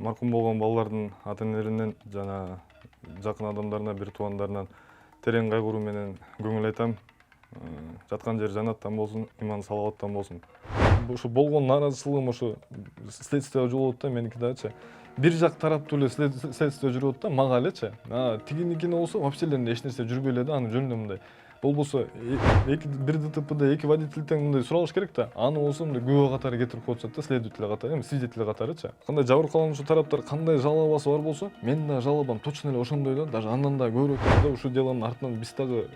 марқұм болған балалардың ата-энелеринен жана жакын адамдарына, бир туугандарынан терең кайгыруу менен көңүл айтам. Жаткан жери жанаттан болсун, иманы салаваттан болсун. Ушу болгон нааразычылыгым ушу следствияга жолугат да, меники дагычы. Бир жак тараптуу эле следствие жүрүп атат да, мага элечи. Тигиникине болсо вообще эле эч нерсе жүрбөй эле да, анын жөнүндө мындай. Болбосо бир ДТПда эки водитель тең мындай суралыш керек да. Аны болсо мындай күбө катары кетирип коюшат да, следователь катары, свидетель катарычы. Кандай жабыркалануучу тараптар кандай жалобасы бар болсо, мен да жалобам точно эле ошондой да, даже андан да көбүрөөк да, ушул делонун артынан биз дагы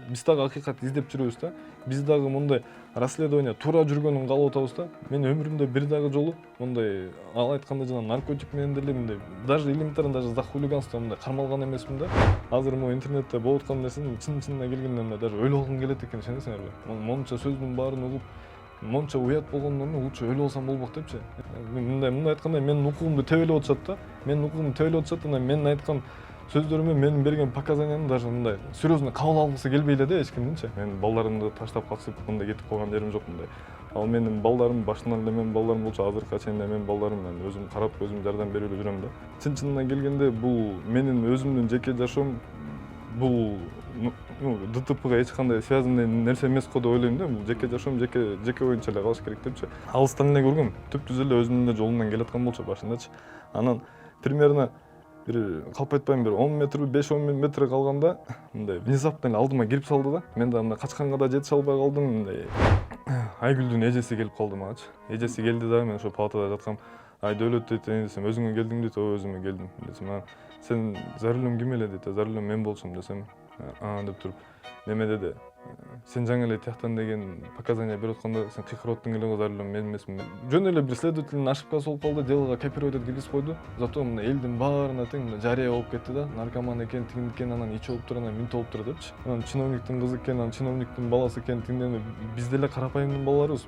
акыйкат издеп жүрөбүз да. Биз дагы мындай расследование туура жүргөнүн каалап атабыз да. Мен өмүрүмдө бир дагы жолу мындай ал айткандай жана наркотик менен деле мындай даже элементарно даже за хулиганство мындай кармалган эмесмин да. Азыр могу интернетте болуп аткан нерсени чынына келгенде даже ойлогум келет экен, ишенесиңерби? Монча сөздүн баарын угуп, монча уят болгондон лучше өлүп алсам болбок депчи. Мындай айтканда менин укугумду тебелеп атышат да. Менин укугумду тебелеп атышат, анан менин айткан сөздөрүмө менин берген показанияны даже мындай серьезно кабыл алгысы келбей эле да эч кимдинчи. Мен балдарымды таштап качып мындай кетип калган жерим жок мындай. Ал менин балдарым башынан эле менин балдарым болчу, азыркыга чейин эле менин балдарым, мен өзүм карап, өзүм жардам берип эле жүрөм да. Чынына келгенде бул менин өзүмдүн жеке жашоом, бул ДТПга эч кандай связанный нерсе эмес го деп ойлойм да. Бул жеке жашоом жеке боюнча эле калыш керек депчи. Алыстан эле көргөм, түптүз эле өзүнүн эле жолунан келаткан болчу башындачы. Анан примерно бир калп айтпайм, бир 10 метр, 5-10 метр калганда мындай внезапно эле алдыма кирип салды да. Мен да мына качканга да жетише албай калдым. Мындай Айгүлдүн эжеси келип калды магачы. Эжеси келди да, мен ошо палатада жаткам. Ай Дөөлөт дейт, десем, өзүңө келдиң дейт, өзүмө келдим десем, сен за рулем ким эле дейт, за рулем мен болчумун десем, деп туруп, неме деди, сен жаңы эле тияктан деген показания берип атканда сен кыйкырып аттың эле го, за рулем мен эмесмин. Жөн эле бир следовательдин ошибкасы болуп калды, делого копировать этип киргизип койду. Зато мына элдин баарына тең жарыя болуп кетти да, наркоман экен, тигин экен, анан ичип алып туруп, анан минтип алып туруп депчи. Анан чиновниктин кызы экен, анан чиновниктин баласы экен, тигинден биз деле карапайымдын балаларыбыз,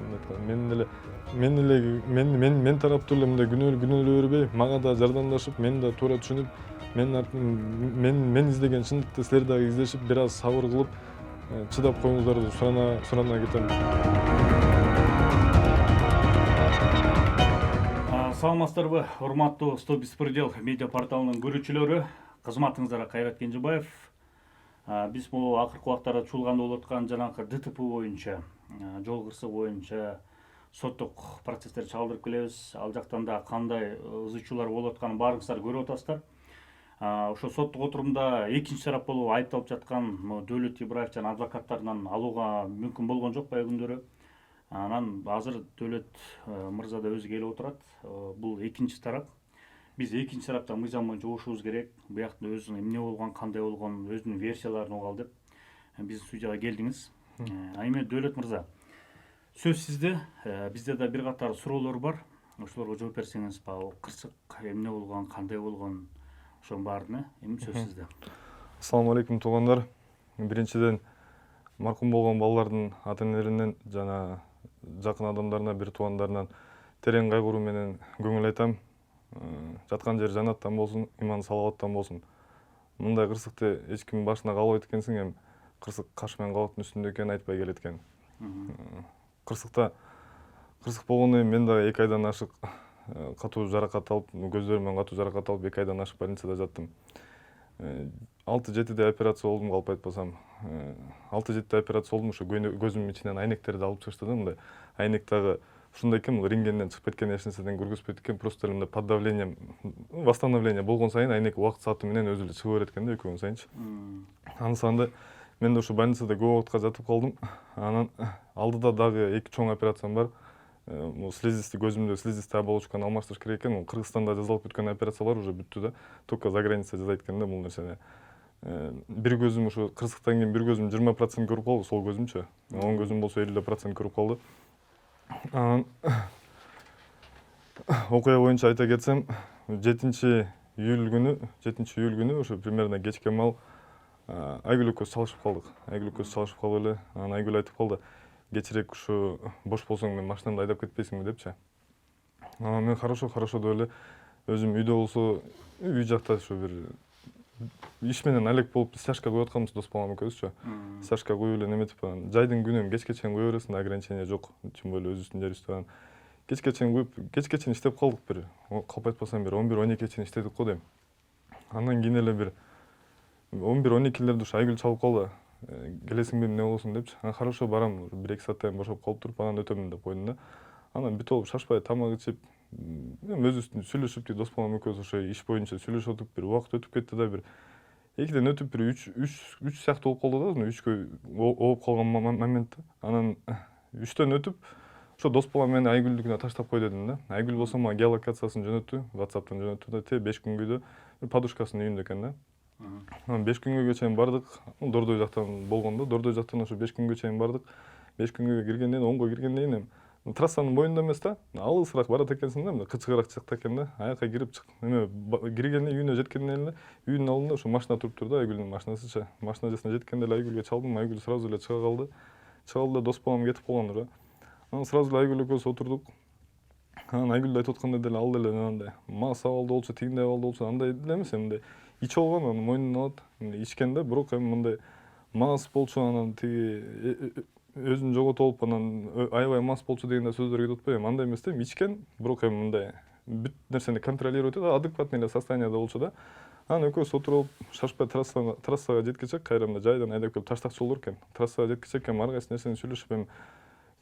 мен тараптуу эле мындай күнөөлөй бербей, мага да жардамдашып, мен да туура түшүнүп, мен издеген чындыкты силер дагы издешип, бир аз сабыр кылып, чыдап коюңуздарды сурана кетем. Саламатсыздарбы, урматтуу 100 беспредел медиа порталынын көрүүчүлөрү, кызматыңыздарга Кайрат Кенжебаев. Биз бул акыркы убактарда чуулганда болуп аткан жанагы ДТП боюнча, жол кырсыгы боюнча соттук процесстерди чагылдырып келебиз. Ал жактан да кандай ыз чуулар болуп атканын баарыңыздар көрүп атасыздар. Ошо соттук отурумда экинчи тарап болуп айыпталып жаткан Дөөлөт Ибраев жана адвокаттарынан алууга мүмкүн болгон жок баягы күндөрү. Анан азыр Дөөлөт мырза да өзү келип отурат. Бул экинчи тарап. Биз экинчи тараптан мыйзам боюнча угушубуз керек. Буяктын өзүнүн эмне болгон, кандай болгон, өзүнүн версияларын угалы деп биздин студияга келдиңиз. Эми Дөөлөт мырза, сөз сизде. Бизде да бир катар суроолор бар. Ошолорго жооп берсеңиз, кырсык эмне болгон, кандай болгон, ошонун баарына эми сөз сизде. Ассаламу алейкум туугандар. Биринчиден маркум болгон балдардын ата-энелеринен жана жакын адамдарына, бир туугандарынан терең кайгыруу менен көңүл айтам. Жаткан жери жанаттан болсун, иманы салаваттан болсун. Мындай кырсыкты эч ким башына каалабайт экенсиң, эми кырсык каш менен кабактын үстүндө экенин айтпай келет экен. Кырсык болгондон кийин мен дагы 2 айдан ашык катуу жаракат алып, көздөрүмөн катуу жаракат алып 2 айдан ашык больницада жаттым. 6-7 операция болдум, калп айтпасам. 6-7 операция болдум, ошо көзүмдүн ичинен айнектерди алып чыгышты да, мындай. Айнек дагы ушундай экен, рентгенден чыгып кеткен эч нерседен көргөзбөйт экен, просто эле мындай под давлением, восстановление болгон сайын айнек убакыт сааты менен өзү эле чыга берет экен да, 2 күн сайынчы. Анысында мен да ушу больницада көп убакытка жатып калдым. Анан алдыда дагы 2 чоң операциям бар. Слизисти, көзүмдө слизисти оболочканы алмаштырыш керек экен. Кыргызстанда жазылып бүткөн операциялар уже бүттү да. Только за граница жазайт экен да бул нерсени. Бир көзүм ушу кырсыктан кийин бир көзүм 20% көрүп калды, сол көзүмчү. Оң көзүм болсо 50% көрүп калды. Анан окуя боюнча айта кетсем, 7-июль күнү ошо примерно кечке мал Айгүл экөөбүз чалышып калып эле. Анан Айгүл айтып калды, кечирээк ушу бош болсоң мен машинамды айдап кетпейсиңби депчи. Анан мен хорошо деп эле өзүм үйдө болсо, үй жакта ушу бир иш менен алек болуп стяжка коюп атканбыз дос балам экөөбүзчү. Стяжка коюп эле неметип, жайдын күнү эми кечке чейин кое бересиң, ограничение жок, тем более өзүбүздүн жерибизде. кечке чейин куюп кечке чейин иштеп калдык бир калп айтпасам бир 11-12 чейин иштедик го дейм. Андан кийин эле бир 11-12лерде ушу Айгүл чалып калды. Келесиңби эмне болосуң депчи. Хорошо барам, 1-2 сааттан бошоп калып туруп анан өтөмүн деп койдум да. Анан бүт болуп шашпай тамак ичип, өзүбүздүн сүйлөшүп тиги дос балам экөөбүз ошо иш боюнча сүйлөшүп отуруп бир убакыт өтүп кетти да, бир 2ден өтүп бир 3 сыяктуу болуп калды да, 3кө ооп калган моментте. Анан 3төн өтүп ошо дос балам мени Айгүлдүкүнө таштап кой дедим да. Айгүл болсо мага геолокациясын жөнөттү, WhatsApp'тан жөнөттү да, 5 күнгө да подушкасынын үйүндө экен да. Анан 5 күнгө чейин бардык. Дордой жактан болгондо, Дордой жактан ошо 5 күнгө чейин бардык. 5 күнгө киргенден 10го киргенден кийин трассанын боюнда эмес да, алысыраак барат экенсиң да, мындай кычыгыраак чыкты экен да. Аяка кирип чык, киргенде үйүнө жеткенден эле үйдүн алдында ошо машина туруп турду, Айгүлдүн машинасычы. Машинасына жеткенде эле Айгүлгө чалдым, Айгүл сразу эле чыга калды. Чыга калды да дос балам кетип калгандыр да. Анан сразу эле Айгүл экөөбүз отурдук. Анан Айгүл айтып аткандай деле ал деле андай мас абалда болчу, тигиндей абалда болчу, андай деле эмес, мындай ичип алган, анан мойнуна алат, ичкен да, бирок эми мындай мас болчу, анан тиги өзүн жоготуп алып, анан аябай мас болчу дегенде сөздөр кетип атпайбы, андай эмес да, ичкен, бирок эми мындай бүт нерсени контролировать этет, адекватный эле состоянияда болчу да. Анан экөөбүз отуруп шашпай трассага жеткиче кайра мындай жайдан айдап келип таштакчы болдур экен. Трассага жеткиче эми ар кайсы нерсени сүйлөшүп, эми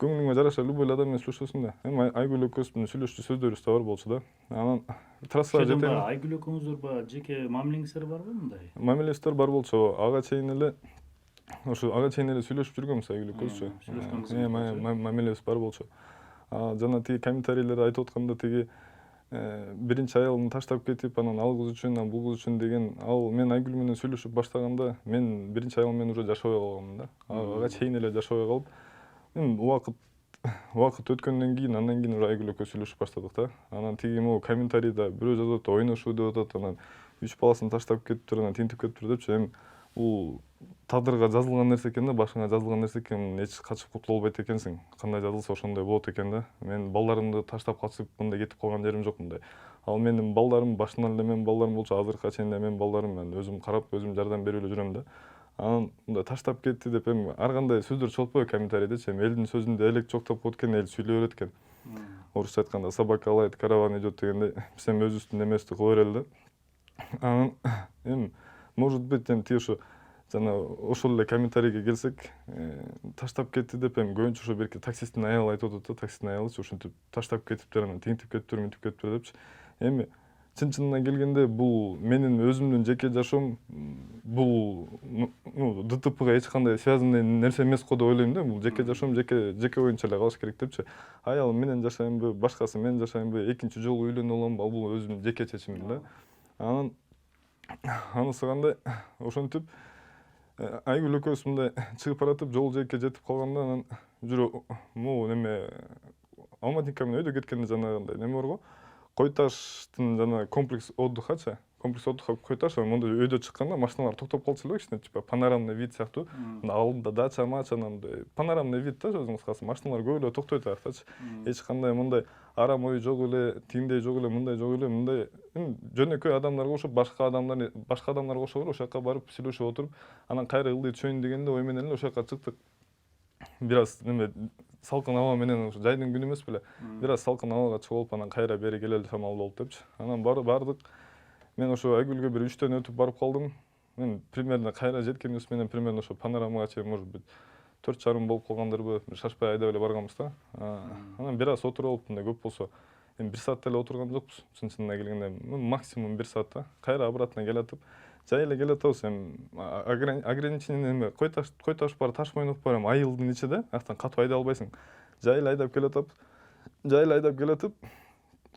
көңүлүңө жараша любой эле адам менен сүйлөшөсүң да. Эми Айгүл экөөбүздүн сүйлөшчү сөздөрүбүз да бар болчу да. Анан трассага жетем. Айгүл экөөңүздөр жеке мамилеңиздер барбы мындай? Мамилебиздер бар болчу. Ага чейин эле сүйлөшүп жүргөнбүз Айгүл экөөбүзчү. Мамилебиз бар болчу. Жана тиги комментарийлер айтып атканда тиги биринчи аялын таштап кетип, анан ал кыз үчүн, анан бул кыз үчүн деген, ал мен Айгүл менен сүйлөшүп баштаганда мен биринчи аялым менен уже жашабай калганмын да. Ага чейин эле жашабай калып, убакыт өткөндөн кийин, андан кийин уже Айгүл экөөбүз сүйлөшүп баштадык да. Анан тиги могу комментарийда бирөө жазып атат, ойношуу деп атат, анан 3 баласын таштап кетиптир, анан тинтип кетиптир депчи. Эми бул тагдырга жазылган нерсе экен да, башыңа жазылган нерсе экен, эч качып кутула албайт экенсиң. Кандай жазылса ошондой болот экен да. Мен балдарымды таштап качып мындай кетип калган жерим жок мындай. Ал менин балдарым башынан эле менин балдарым болчу, азыркыга чейин эле менин балдарым, мен өзүм карап, өзүм жардам берип эле жүрөм да. Анан мындай таштап кетти деп эми ар кандай сөздөр чыгып атпайбы комментарийдечи, эми элдин сөзүндө элек жоктоп коет экен, эл сүйлөй берет экен. Орусча айтканда собака лает, караван идет дегендей, биз эми өзүбүздүн немебизди кыла берели да. Анан эми может быть эми тиги ушу жана ошол эле комментарийге келсек, таштап кетти деп эми көбүнчө ошо бирки таксисттин аялы айтып атат да, таксисттин аялычы ушинтип таштап кетиптир, анан тинтип кетиптир, мынтип кетиптир депчи. Эми чын-чынына келгенде бул менин өзүмдүн жеке жашоом, бул ДТПга эч кандай связанный нерсе эмес го деп ойлойм да. Бул жеке жашоом жеке боюнча эле калыш керек депчи. Аялым менен жашайынбы, башкасы менен жашайынбы, экинчи жолу үйлөнүп аламбы, ал бул өзүмдүн жеке чечимим да. Анан анысы кандай, ошентип Айгүл экөөбүз мындай чыгып баратып, жол жээкке жетип калганда, анан жүрө могу неме Алматинка менен өйдө кеткенде жанагындай неме бар го, Кой таштын жана комплекс отдыхачы, комплекс отдыха Кой таш, мондай өйдө чыкканда машиналар токтоп калчу эле кичине, типа панорамный вид сыяктуу. Алдында дача, мындай панорамный вид да, сөзүң кыскасы, машиналар көп эле токтойт аяктачы. Эч кандай мындай арам ой жок эле, тигиндей жок эле, мындай жок эле, мындай жөнөкөй адамдарга окшоп, башка адамдарга окшоп эле ошол жака барып сүйлөшүп отуруп, анан кайра ылдый түшөйүн дегенде ой менен эле ошол жака чыктык. Бир аз неме салкын аба менен, жайдын күнү эмес беле, бир аз салкын абага чыгып алып, анан кайра бери келели шамал болуп депчи. Анан бардык. Мен ошо Айгүлгө бир 3төн өтүп барып калдым. Мен примерно кайра жеткенибиз менен примерно ошо панорамага чейин может быть 4,5 болуп калгандырбы, шашпай айдап эле барганбыз да. Анан бир аз отуруп алып, мындай көп болсо, эми 1 саат эле отурган жокпуз, чын-чынына келгенде, максимум 1 саат да. Кайра обратно келатып, жай эле келатабыз, эми ограничение эме Кой таш бар, Таш Мойнок бар, эми айылдын ичи да, аяктан катуу айдай албайсың. Жай эле айдап келатып,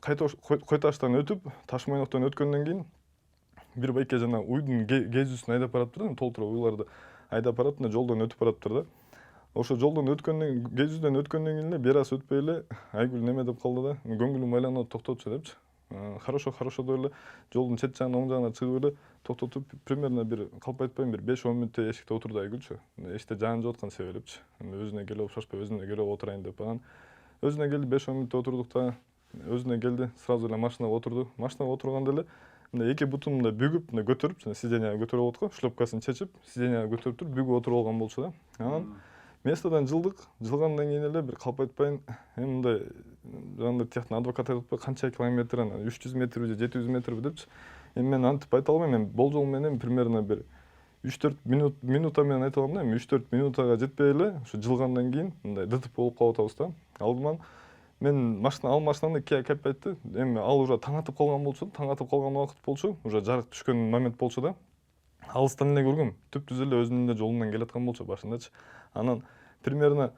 Кой таштан өтүп, Таш Мойноктон өткөндөн кийин бир байке жана уйдун кезүүсүн айдап бараптыр да, толтура уйларды айдап барып, жолдон өтүп бараптыр да. Ошо жолдон кезүүдөн өткөндөн кийин эле бир аз өтпөй эле Айгүл неме деп калды да, көңүлүм айланып токтотчу депчи. Хорошо деп эле жолдун чет жагына, оң жагына чыгып эле токтотуп, примерно бир калп айтпайм, бир 5-10 мүнөттөй эшикте отурду Айгүлчү. Эшикте жаанып жаткан себелепчи. Өзүнө келип шашпай, өзүнө келип отурайын деп, анан өзүнө келди, 5-10 мүнөт отурдук да. Өзүнө келди, сразу эле машинага отурду. Машинага отурганда эле мындай эки бутун мындай бүгүп, мындай көтөрүп, сиденияга көтөрүп алат го, шлёпкасын чечип, сиденияга көтөрүп туруп, бүгүп отуруп алган болчу да. Анан местодан жылдык. Жылгандан кийин эле бир калп айтпайын эми мындай жанагындай тияктын адвокат айтып канча километр анан 300 метрби же 700 метрби депчи. Эми мен антип айта албайм. Мен болжол менен примерно бир 3-4 минута менен айта алам да. Эми 3-4 минутага жетпей эле ушу жылгандан кийин мындай ДТП болуп калып атабыз да. Алдыман мен машинаны кеп айтты. Эми ал уже таң атып калган болчу. Таң атып калган убакыт болчу. Уже жарык түшкөн момент болчу да. Алыстан эле көргөм. Түптүз эле өзүнүн эле жолунан келаткан болчу башындачы. Анан примерно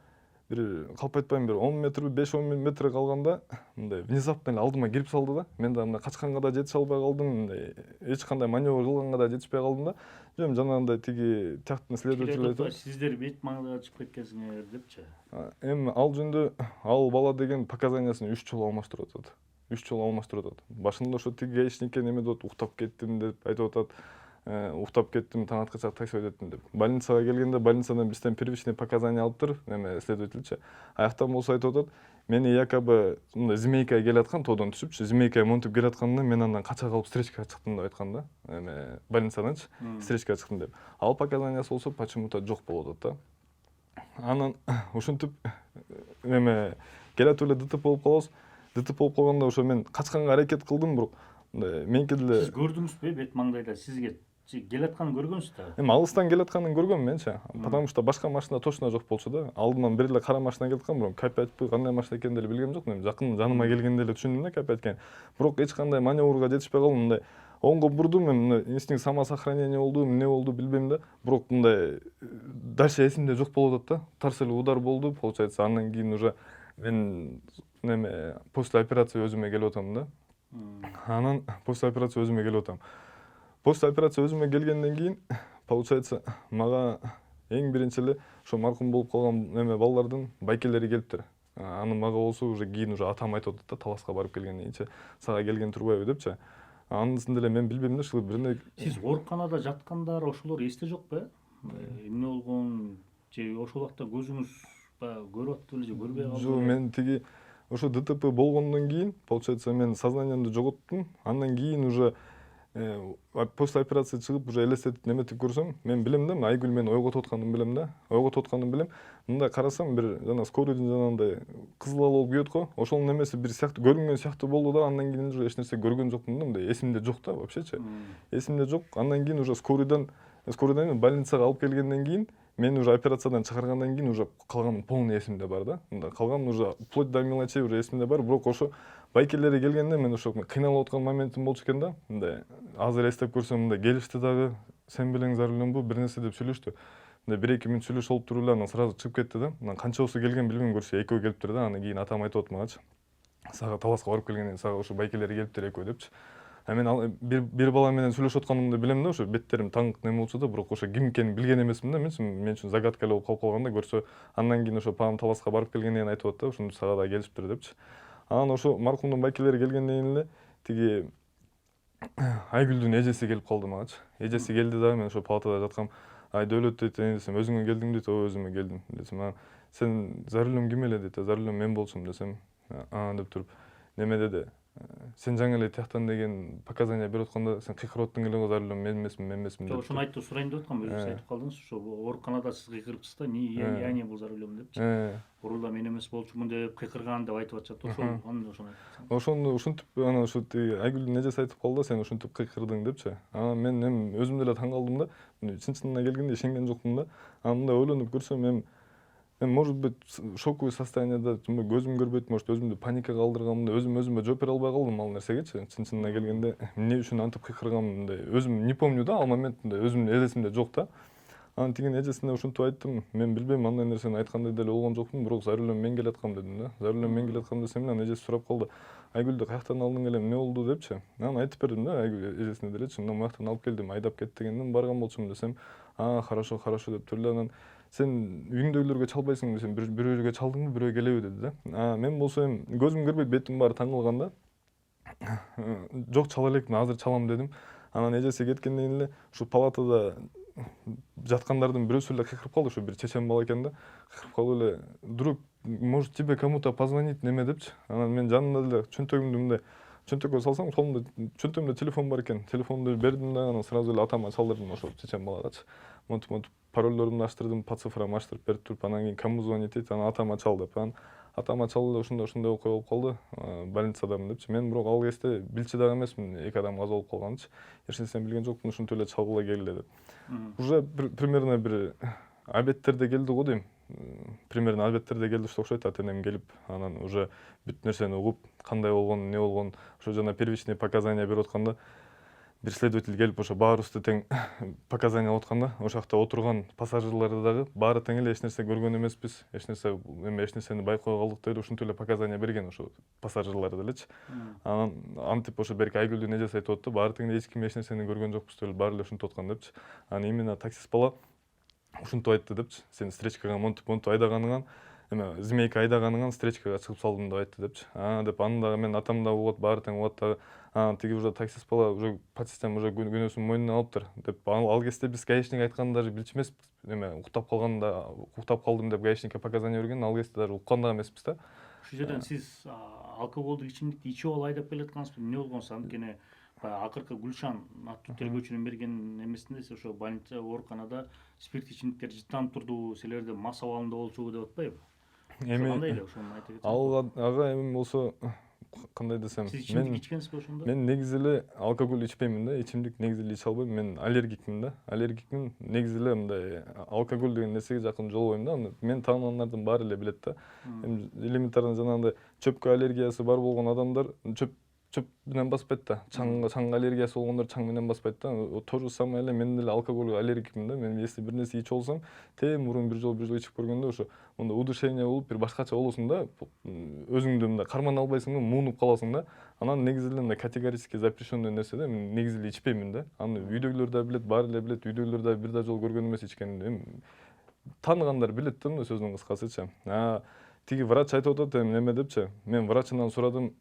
бир калп айтпайм бир 10 метрби 5-10 метр калганда мындай внезапно эле алдыма кирип салды да. Мен да мындай качканга да жетише албай калдым. Мындай эч кандай маневр кылганга да жетишпей калдым да. Жөн жанагындай тиги тияктын следователь айтып сиздер бет маңдайга чыгып кеткенсиңер депчи. эми ал жөнүндө ал бала деген показаниясын 3 жолу алмаштырып атат. 3 жолу алмаштырып атат. Башында ошо тиги гаишникке неме деп уктап кеттим деп айтып атат. Уктап кеттим, таң аткача такси өтөттүм деп. Больницага келгенде больницадан бизден первичный показания алыптыр, эме следовательчи. Аяктан болсо айтып атат, мени якобы мындай змейка келаткан, тоодон түшүпчү, змейка монтип келатканда мен андан кача калып встречкага чыктым деп айткан да. Эме больницаданчы, встречкага чыктым деп. Ал показаниясы болсо почему-то жок болуп атат да. Анан ушинтип эме келатып эле ДТП болуп калабыз. ДТП болуп калганда ошо мен качканга аракет кылдым, бирок мындай меники деле Сиз көрдүңүзбү бет маңдайда сизге келатканын көргөнсүз да? эми алыстан келатканын көргөм менчи. Потому что башка машина точно жок болчу да. Алдыман бир эле кара машина келаткан, бирок кап айтпы кандай машина экенин деле билгем жок. Эми жакын жаныма келгенде эле түшүндүм да кап айтканын. Бирок эч кандай маневрга жетишпей калдым. Мындай оңго бурдум, эми мындай инстинкт самосохранение болду, эмне болду билбейм да. Бирок мындай дальше эсимде жок болуп атат да. Тарс эле удар болду, получается. Андан кийин уже мен неме после операция өзүмө келип атам да. Анан после операция өзүмө келип атам. После операция өзүмө келгенден кийин, получается, мага эң биринчи эле ошо маркум болуп калган эме балдардын байкелери келиптир. Аны мага болсо уже кийин уже атам айтып атат да, Таласка барып келгенден кийинчи, сага келген турбайбы депчи. Анысын деле мен билбейм да, ушул бир Сиз ооруканада жаткандар ошолор эсте жокпу? Эмне болгон же ошол убакта көзүңүз көрүп атты беле же көрбөй калды? Жок, мен тиги ошо ДТП болгондон кийин, получается, мен сознаниемди жоготтум. Андан кийин уже после операция чыгып уже элестетип неметип көрсөм, мен билем да, Айгүл мени ойготуп атканын билем да. Ойготуп атканын билем. Мындай карасам, бир жана скорыйдын жанагындай кызыл ала болуп күйөт го. Ошонун немеси бир сыяктуу көрүнгөн сыяктуу болду да. Андан кийин уже эч нерсе көргөн жокмун да. Мындай эсимде жок да вообще-чи. Эсимде жок. Андан кийин уже скорыйдан больницага алып келгенден кийин мени уже операциядан чыгаргандан кийин уже калган полный эсимде бар да. Мындай калган уже вплоть до мелочей уже эсимде бар. Бирок ошо байкелери келгенде мен ошо кыйналып аткан моментим болчу экен да. Мындай азыр эстеп көрсөм мындай келишти дагы, сен белең за рулёмбу бир нерсе деп сүйлөштү. Мындай 1-2 мүнөт сүйлөшүп алып туруп эле анан сразу чыгып кетти да. Анан канчабысы келген билбейм, көрсө экөө келиптир да. Анан кийин атам айтып атты магачы. Сага Таласка барып келгенден сага ошо байкелери келиптир экөө депчи. Мен бир бала менен сүйлөшүп атканымды билем да, ошо беттерим таңк неме болчу да, бирок ошо ким экенин билген эмесмин да. Мен үчүн загадка эле болуп калып калган да. Көрсө андан кийин ошо папам Таласка барып келгенден кийин айтып атты, ошондо сага да келишиптир депчи. Анан ошо маркумдун байкелери келгенден кийин эле тиги Айгүлдүн эжеси келип калды магачы. Эжеси келди дагы, мен ошо палатада жаткам. Ай Дөөлөт дейт, десем, өзүңө келдиң дейт, ооба өзүмө келдим десем, сен за рулем ким эле дейт, за рулем мен болчумун десем, деп туруп, неме деди, сен жаңы эле тияктан деген показания берип атканда сен кыйкырып аттың эле го, за рулем мен эмесмин деп. Ошону айтып сурайын деп аткам, өзүңүз айтып калдыңыз, ошо ооруканада сиз кыйкырыпсыз да, я не был за рулем депчи. Урулда мен эмес болчумун деп кыйкырган деп айтып атышат. Ошону айтып. Ошону ушинтип анан ошо тиги Айгүлдүн эжеси айтып калды, сен ушинтип кыйкырдың депчи. Анан мен эми өзүм деле таң калдым да. Чын-чынына келгенде ишенген жокмун да. Анан мындай ойлонуп көрсөм, эми может быть шоковый состояниеда көзүм көрбөйт, может өзүмдү паникага калтырганмын, өзүмө жооп бере албай калдым ал нерсегечи. Чын-чынына келгенде эмне үчүн антип кыйкырганмын, мындай өзүм не помню да, ал моментинде өзүмдүн эсимде жок да. Анан тигин эжесине ушинтип айттым, мен билбейм, андай нерсени айткандай деле болгон жокмун, бирок за рулем мен келаткам дедим да. За рулем мен келаткам десем, анан эжеси сурап калды, Айгүлдү каяктан алдың эле, эмне болду депчи. Анан айтып бердим да, Айгүл эжесине делечи, мына мынактан алып келдим, айдап кет дегенден барган болчумун десем, хорошо, хорошо деп туруп эле анан сен үйүңдөгүлөргө чалбайсыңбы, сен бирөөгө чалдыңбы, бирөө келеби деди да. Мен болсо эми көзүм көрбөйт, бетим баары таңылган да. Жок, чала элекмин, азыр чалам дедим. Анан эжеси кеткенден кийин эле ушу палатада жаткандардын бирөөсү эле кыйкырып калды, ошо бир чечен бала экен да. Кыйкырып калып эле, друг, может тебе кому-то позвонить неме депчи. Анан мен жанымда эле чөнтөгүмдү мындай чөнтөккө салсам, колумда чөнтөгүмдө телефон бар экен. Телефонду бердим да, анан сразу эле атама чалдырдым ошол чечен балагачы. Монтип парольдорумду аштырдым, по цифрам аштырып берип туруп, анан кийин кому звонить этти, анан атама чал деп. Анан атама чалды, ушундай окуя болуп калды, больницадамын депчи. Мен бирок ал кезде билчү дагы эмесмин, эки адам каза болуп калганычы. Эч нерсени билген жокмун, ушинтип эле чалгыла келгиле деп. Уже примерно бир обедтерде келди го дейм. Примерно обедтерде келди уште окшойт, ата энем келип, анан уже бүт нерсени угуп, кандай болгон, эмне болгон, ошо жана первичный показания берип атканда, бир следователь келип ошо баарыбызды тең показания алып атканда, ошол жакта отурган пассажирларды дагы баары тең эле, эч нерсе көргөн эмеспиз, эч нерсени байкой калдык деп ушинтип эле показания берген ошо пассажирлар делечи. Анан антип ошо берки Айгүлдү эже айтып атты, баары тең эле эч ким эч нерсени көргөн жокпуз деп баары эле ушинтип аткан депчи. Анан именно таксист бала ушинтип айтты депчи, сен встречкага монтип айдаганыңан, эме змейка айдаганыңан встречкага чыгып салдым деп айтты депчи. Деп аны дагы мен атам да угат, баары тең угат дагы. Анан тиги уже таксист бала уже по системе уже күнөөсүн мойнуна алыптыр деп, ал кезде биз гаишник айтканын даже билчү эмеспиз. Эме уктап калдым деп гаишникке показания берген, ал кезде даже уккан да эмеспиз да. Ушул жерден сиз алкоголдук ичимдикти ичип алып айдап келаткансызбы, эмне болгонсуз? Анткени акыркы Гүлшан аттуу тергөөчүнүн берген эмесинде сиз ошо больница ооруканада спирттик ичимдиктер жыттанып турду, силерде мас абалында болчу деп атпайбы? Кандай эле ошону айта кетсеңиз. Ал ага эми болсо кандай десем, сиз ичимдик ичкенсизби ошондо? мен негизи эле алкоголь ичпеймин да, ичимдик негизи эле иче албайм. Мен аллергикмин да. Аллергикмин, негизи эле мындай алкоголь деген нерсеге жакын жолбойм да. Мен таанымдардын баары эле билет да. Эми элементарно жанагындай чөпкө аллергиясы бар болгон адамдар чөп менен баспайт да. Чаңга аллергиясы болгондор чаң менен баспайт да. То же самое эле мен деле алкоголь аллергикмин да. Мен если бир нерсе ичип алсам, тээ мурун бир жолу ичип көргөндө ошо мындай удушение болуп, бир башкача болосуң да. Өзүңдү мындай кармана албайсың да, муунуп каласың да. Анан негизи эле мындай категорически запрещенный нерсе да. Мен негизи эле ичпеймин да. Аны үйдөгүлөр да билет, баары эле билет. Үйдөгүлөр да бир да жолу көргөн эмес ичкенин. Эми тааныгандар билет да, сөздүн кыскасычы. Тиги врач айтып атат, эми неме депчи. Мен врачынан сурадым,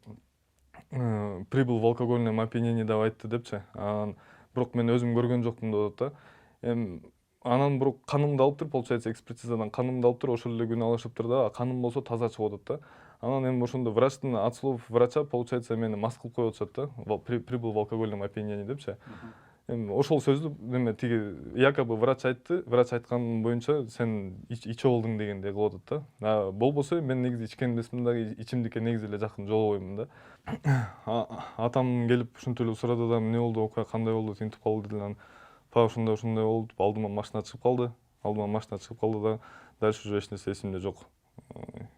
прибыл в алкогольном опьянении деп айтты депчи. Анан бирок мен өзүм көргөн жокмун деп атат да. Эми анан бирок канымды алыптыр, получается, экспертизадан канымды алыптыр, ошол эле күнү алышыптыр да. Каным болсо таза чыгып атат да. Анан эми ошондо врачтын от слов врача, получается, мени мас кылып коюп атышат да. Прибыл в алкогольном опьянении депчи. Эми ошол сөздү неме тиги якобы врач айтты, врач айткан боюнча сен ичип алдың дегендей кылып атат да. Болбосо мен негизи ичкен эмесмин дагы, ичимдикке негизи эле жакын жолбоймун да. Атам келип ушинтип эле сурады да, эмне болду, окуя кандай болду, тинтип калды деле. Анан ушундай болду, алдыма машина чыгып калды да. Дальше уже эч нерсе эсимде жок.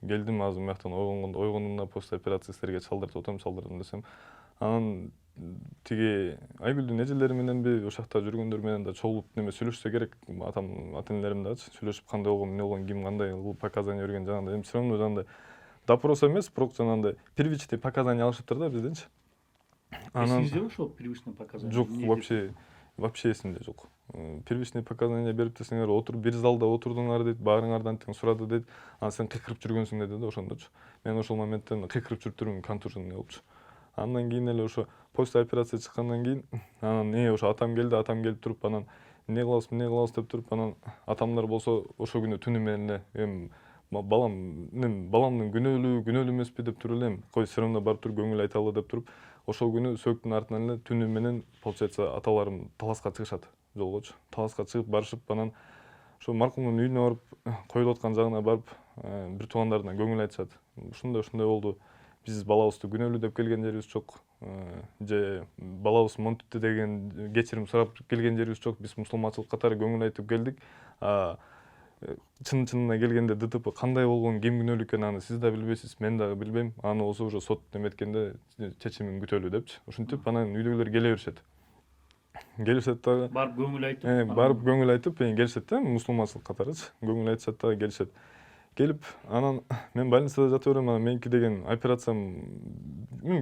Келдим азыр мыяктан ойгондумда после операция силерге чалдырдым десем. Анан тиги Айгүлдүн эжелери мененби, ошол жакта жүргөндөр менен да чогулуп неме сүйлөшсө керек. Ата энелерим дагычы сүйлөшүп кандай болгон, эмне болгон, ким кандай кылып показания берген, жанагындай. Эми все равно жанагындай допрос эмес, бирок жанагындай первичный показания алышыптыр да бизденчи. Эсиңизде ошол первичный показания? Жок, вообще эсимде жок. Первичный показания берип десеңер, отуруп бир залда отурдуңар дейт, баарыңардан тең сурады дейт. Анан сен кыйкырып жүргөнсүң деди да ошондочу. Мен ошол моментте кыйкырып жүрүптүрмүн, контуженный болупчу. Андан кийин эле ошо после операция чыккандан кийин анан ошо атам келип туруп, анан эмне кылабыз деп туруп, анан атамдар болсо ошол күнү түнү менен эле эми баламдын күнөөлүү эмеспи деп туруп эле, кой все равно барып туруп көңүл айталы деп туруп, ошол күнү сөөктүн артынан эле түнү менен, получается, аталарым Таласка чыгышат жолгочу. Таласка чыгып барышып, анан ошо маркумдун үйүнө барып, коюлуп аткан жагына барып, бир туугандарына көңүл айтышат. Ушундай болду. Биз балабызды күнөөлүү деп келген жерибиз жок. Же балабыз монтипти деген кечирим сурап келген жерибиз жок. Биз мусулманчылык катары көңүл айтып келдик. Чынына келгенде ДТП кандай болгон, ким күнөөлүү экенин аны сиз да билбейсиз, мен дагы билбейм. Аны болсо уже сот эметкенде чечимин күтөлү депчи. Ушинтип анан үйдөгүлөр келе беришет. Келишет дагы. Барып көңүл айтып, келишет да, мусулманчылык катарычы. Көңүл айтышат дагы, келишет. Келип, анан мен больницада жата берем, анан меники деген операциям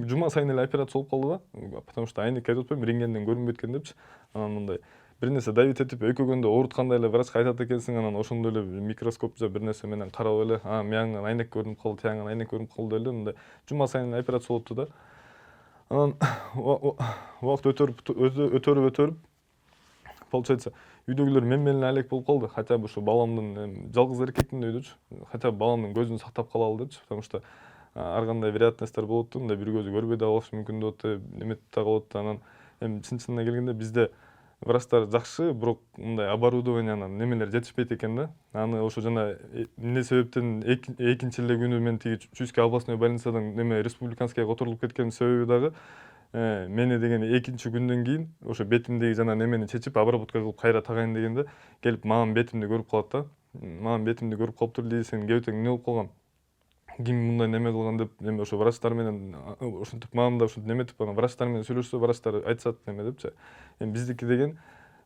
жума сайын эле операция болуп калды да. Потому что айнекке айтып атпайм, рентгенден көрүнбөйт экен депчи. Анан мындай бир нерсе давить этип, өйкөгөндө ооруткандай эле врачка айтат экенсиң, анан ошондой эле микроскопча бир нерсе менен карап эле, мияңан айнек көрүнүп калды, тияңан айнек көрүнүп калды эле, мындай жума сайын эле операция болупту да. Анан убакыт өтөрүп, получается, үйдөгүлөр мен менен алек болуп калды. Хотя бы ушу баламдын жалгыз эркекмин үйдөчү. Хотя бы баламдын көзүн сактап калалы депчи, потому что ар кандай вероятностьтер болот да, мындай бир көзү көрбөй да калышы мүмкүн деп атты, эметип да калат да. Анан эми чынына келгенде бизде врачтар жакшы, бирок мындай оборудованиянын немелер жетишпейт экен да. Аны ошо жана эмне себептен экинчи эле күнү мен тиги Чуйский областной больницадан неме республиканскийге которулуп кеткенин себеби дагы мени деген экинчи күндөн кийин ошо бетимдеги жана немени чечип обработка кылып кайра тагайын дегенде келип маган бетимди көрүп калат да. Маган бетимди көрүп калыптыр, дейт, сенин кебетең эмне болуп калган, ким мындай неме кылган деп, эми ошо врачтар менен ушинтип магам да ушинтип неметип анан врачтар менен сүйлөшсө, врачтар айтышат неме депчи. Эми биздики деген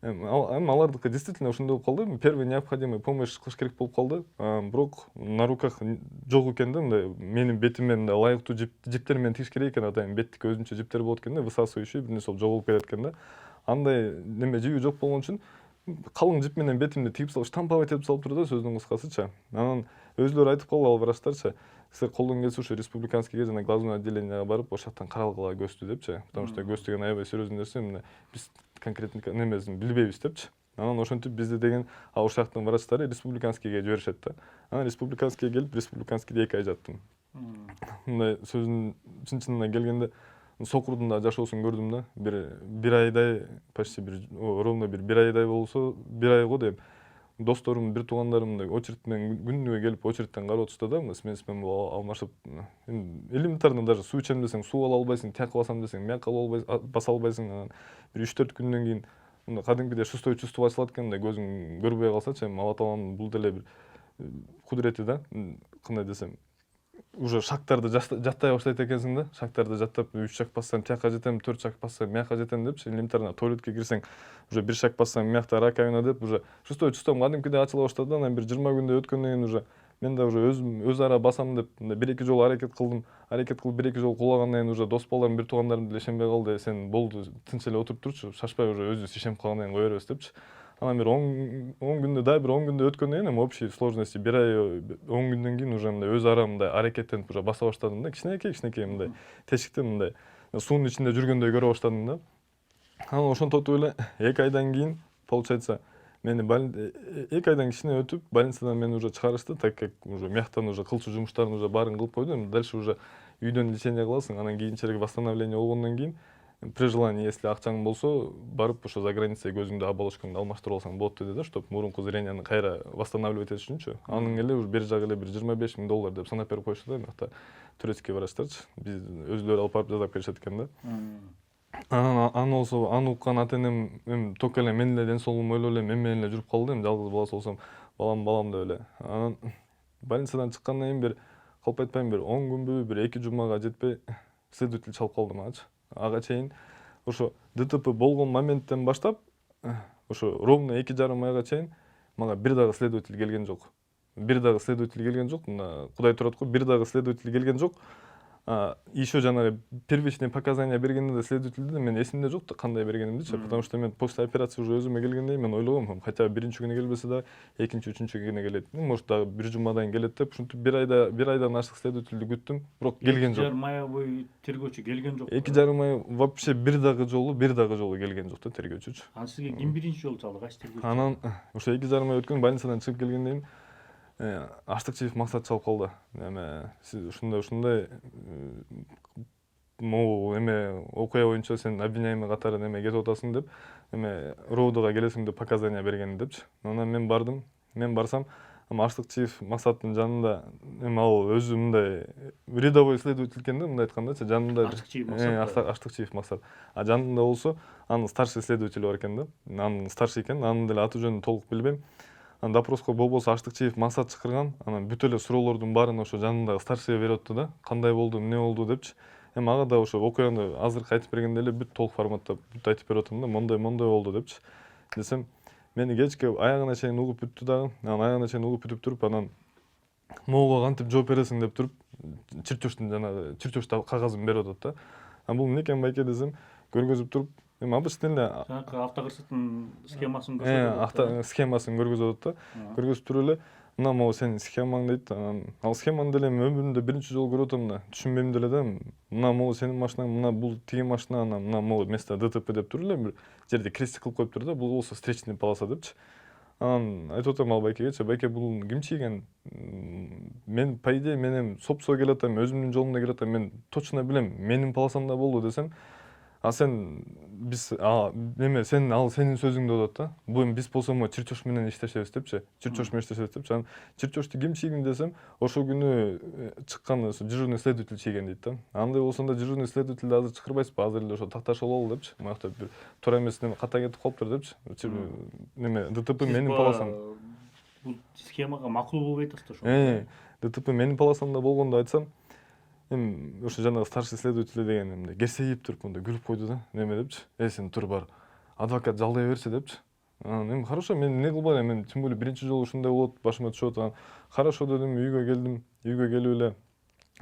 эми алардыкы действительно ушундай болуп калды, первый необходимый помощь кылыш керек болуп калды. Бирок на руках жок экен да, мындай менин бетиме мындай ылайыктуу жиптер менен тигиш керек экен. Атайын беттики өзүнчө жиптер болот экен да, высасывающий бир нерсе болуп жоголуп кетет экен да. Андай неме жиби жок болгон үчүн калың жип менен бетимди тигип салып, штамповать этип салыптыр да, сөздүн кыскасычы. Анан өзүлөрү айтып калды, ал врачтарчы, силер колдон келсе ушу республиканскийге жана глазное отделенияга барып, ошол жактан каралгыла көздү депчи. Потому что көз деген аябай серьезный нерсе, мына биз конкретно немесин билбейбиз депчи. Анан ошентип бизди деген ошол жактын врачтары республиканскийге жиберишет да. Анан республиканскийге келип, республиканскийде 2 ай жаттым. Мындай сөзүн чын-чынына келгенде сокурдун да жашоосун көрдүм да. Бир айдай, почти ровно бир айдай болсо, бир ай го дейм. Досторум, бир туугандарым мындай очередь менен күнүгө келип очередтен карап отурушта да, смен болуп алмашып. Элементарно даже суу ичем десең суу ала албайсың, тияка басам десең мияка баса албайсың. Анан бир 3-4 күндөн кийин мындай кадимкидей шестой чувство ачылат экен, мындай көзүң көрбөй калсачы, эми Алла тааланын бул деле бир кудурети да. Кандай десем, уже шактарды жаттай баштайт экенсиң да. Шактарды жаттап 3 шаг бассам тияка жетем, 4 шаг бассам мияка жетем депчи. Элементарно туалетке кирсең уже 1 шаг бассам миякта раковина деп, уже шестой чувством кадимкидей ачыла баштады. Анан бир 20 күндөй өткөндөн кийин уже мен да уже өзүм өз ара басам деп мындай 1-2 жолу аракет кылдым. Аракет кылып 1-2 жолу куулагандан кийин уже дос балдарым, бир туугандарым деле ишенбей калды. Сен болду, тынч эле отуруп турчу, шашпай уже өзүбүз ишенип калгандан кийин кое беребиз депчи. Анан бир 10 күндө да, бир 10 күндө өткөндөн кийин эми общий сложности 1 ай 10 күндөн кийин уже мындай өз ара мындай аракеттенип уже баса баштадым да. Кичинекей мындай тешикти мындай суунун ичинде жүргөндөй көрө баштадым да. Анан ошентотуп эле 2 айдан кийин получается мени 2 айдан кичине өтүп больницадан мени уже чыгарышты, так как уже мияктан уже кылчу жумуштарын уже баарын кылып койду. Эми дальше уже үйдөн лечение кыласың. Анан кийинчерээк восстановление болгондон кийин при желании, если акчаң болсо, барып ошо за границей көзүңдү оболочкаңды алмаштырып алсаң болот деди да, чтоб мурунку зренияны кайра восстанавливать этиш үчүнчү. Анын эле бир жагы эле бир 25 000 доллар деп санап берип коюшту да, мыякта турецкий врачтарчы. Биз өзүлөрү алып барып жасап беришет экен да. Анан аны болсо, аны уккан ата энем эми только эле менин эле ден соолугумду ойлоп эле мен менен эле жүрүп калды. Эми жалгыз баласы болсом, балам деп эле. Анан больницадан чыккандан кийин бир калп айтпайм, бир 10 күнбү, бир 2 жумага жетпей следователь чалып калды магачы. Ага чейин ошо ДТП болгон моменттен баштап ошо ровно 2,5 айга чейин мага бир дагы следователь келген жок. Мына Кудай турат го, бир дагы следователь келген жок. Еще жанагы первичный показания бергенде де следовательде мен эсимде жок да кандай бергенимдичи, потому что мен после операции уже өзүмө келгенде мен ойлогом, хотя биринчи күнү келбесе да, экинчи, үчүнчү күнү келет. Может дагы бир жумадан келет деп, ушинтип бир айдан ашык следовательди күттүм, бирок келген жок. 2,5 ай бою тергөөчү келген жок. 2,5 ай вообще бир дагы жолу келген жок да тергөөчүчү. Анан сизге ким биринчи жолу чалды, кайсы тергөөчү? Анан ошо 2,5 ай өткөн, больницадан чыгып келгенден кийин Аштыкчиев Максат чалып калды. Эме сиз ушундай могу эме окуя боюнча сен обвиняемый катары неме кетип атасың деп, эме РОВДга келесиң деп показания берген депчи. Анан мен бардым. Мен барсам, Аштыкчиев Максаттын жанында эми ал өзү мындай рядовой следователь экен да, мындай айткандачы, жанында Аштыкчиев Максат. Жанында болсо анын старший следователь бар экен да. Анын старший экен, анын деле аты жөнүн толук билбейм. Анан допроско болбосо Аштыкчиев Максат чакырган. Анан бүт эле суроолордун баарын ошо жанындагы старшийга берип атты да. Кандай болду, эмне болду депчи. Эми ага да ошо окуяны азыркы айтып бергенде эле бүт толук форматта бүт айтып берип атам да, мондай болду депчи. Десем, мени кечке аягына чейин угуп бүттү дагы. Анан аягына чейин угуп бүтүп туруп, анан могуга кантип жооп бересиң деп туруп, чертеж кагазын берип атат да. Бул эмне экен байке десем, көргөзүп туруп, эми обычный эле автокырсыктын схемасын көрсөтөт. Схемасын көргөзүп атат да. Көргөзүп туруп эле, мына могу сенин схемаң дейт. Ал схеманы деле эми өмүрүмдө биринчи жолу көрүп атам да. Түшүнбөйм деле да. Мына могу сенин машинаң, мына бул тиги машина, анан мына могу вместо ДТП деп туруп эле бир жерде крестик кылып коюптур да. Бул болсо встречный полоса депчи. Анан айтып атам ал байкегечи, байке бул ким чийген? Мен по идее мен эми сопсо келатам, өзүмдүн жолумда келатам, мен точно билем, менин полосамда болду десем, А сен биз неме сен ал сенин сөзүңдө болот да. Бул эми биз болсо чирчош менен иштешебиз депчи. Чирчош менен иштешебиз депчи. Анан чирчошду ким чийгин десем, ошол күнү чыккан дежурный следователь чийген дейт да. Андай болсондо дежурный следовательди азыр чакырбайсызбы? Азыр эле ошо такташып алалы депчи. Мынакта бир туура эмес неме ката кетип калыптыр депчи. Неме ДТП менин полосам. Бул схемага макул болбой атасыз ошо. ДТП менин полосамда болгондо айтсам, эми ошо жанагы старший следователь деген мындай керсейип туруп мындай күлүп койду да. Неме депчи? Сен тур бар. Адвокат жалдай берчи депчи. Анан эми хорошо, мен эмне кылбай элем, мен тем более биринчи жолу ушундай болот, башыма түшүп атат. Хорошо дедим, үйгө келдим. Үйгө келип эле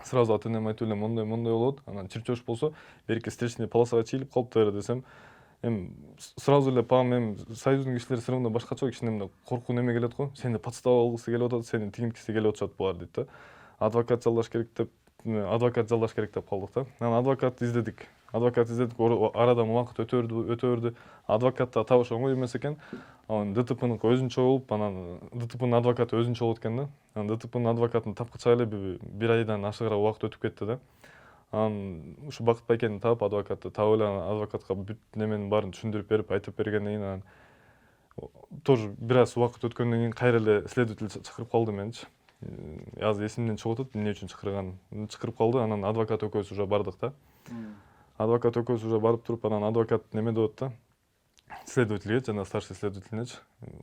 сразу ата энеме айтып элем, мондай болот. Анан чирчош болсо берки встречный полосага чийилип калыптыр десем, эми сразу эле пам эми союздун кишилери все равно башкача кичине мындай коркуу неме келет го. Сени подстава алгысы келип атат, сени тигинткиси келип атышат булар дейт да. Адвокат жалдаш керек деп калдык да. Анан адвокат издедик. Арадан убакыт өтө берди. Адвокат да табыш оңой эмес экен. Анан ДТПныкы өзүнчө болуп, анан ДТПнын адвокаты өзүнчө болот экен да. Анан ДТПнын адвокатын тапкыча эле бир айдан ашыгыраак убакыт өтүп кетти да. Анан ушу Бакыт Байкени таап, адвокатты таап эле адвокатка бүт неменин баарын түшүндүрүп берип, айтып бергенден кийин анан тоже бир аз убакыт өткөндөн кийин кайра эле следователь чакырып калды меничи. Азыр эсимден чыгып атат эмне үчүн чакырып калды. Анан адвокат экөөбүз уже бардык да. Адвокат экөөбүз уже барып туруп, анан адвокат неме деп атты да. Следовательге, жана старший следовательнечи.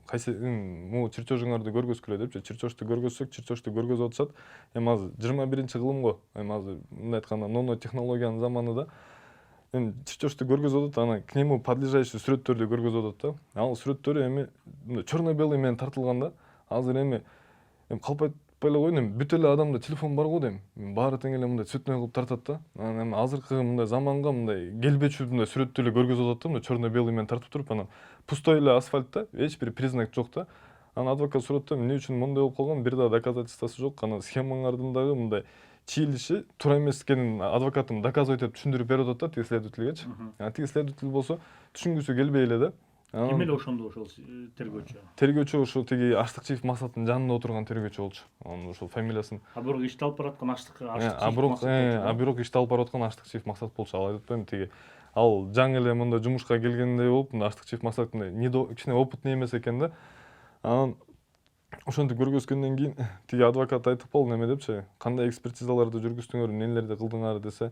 Кайсы могу чирчожуңарды көргөзгүлө депчи. Чирчошту көргөзсөк, чирчошту көргөзүп атышат. Эми азыр 21-кылым го. Эми азыр мындай айтканда нано технологиянын заманы да. Эми чирчошту көргөзүп атат, анан к нему подлежащий сүрөттөрдү көргөзүп атат да. Ал сүрөттөрү эми черно-белый менен тартылган да. Азыр эми калп айтпай эле коеюн, эми бүт эле адамда телефон бар го дейм. Баары тең эле мындай цветной кылып тартат да. Анан эми азыркы мындай заманга мындай келбечү мындай сүрөттү эле көргөзүп атат да, мындай черно-белый менен тартып туруп, анан пустой эле асфальтта, эч бир признак жок да. Анан адвокат сурап атат, эмне үчүн моундай болуп калган, бир да доказательствосу жок. Анан схемаңардын дагы мындай чийилиши туура эмес экенин адвокатым доказывать этип түшүндүрүп берип атат да тиги следовательгечи. Анан тиги следователь болсо түшүнгүсү келбей эле да. Ким эле ошондо ошол тергөөчү? Тергөөчү ушул тиги Аштыкчиев Максаттын жанында отурган тергөөчү болчу. Анын ушул фамилиясын. Бирок ишти алып бараткан Бирок ишти алып бараткан Аштыкчиев Максат болчу. Ал айтып атпаймынбы тиги ал жаңы эле мында жумушка келгендей болуп, мында Аштыкчиев Максат кичине опытный эмес экен да. Анан ошентип көргөзгөндөн кийин тиги адвокат айтып калды неме депчи, кандай экспертизаларды жүргүздүңөр, нелерди кылдыңар десе,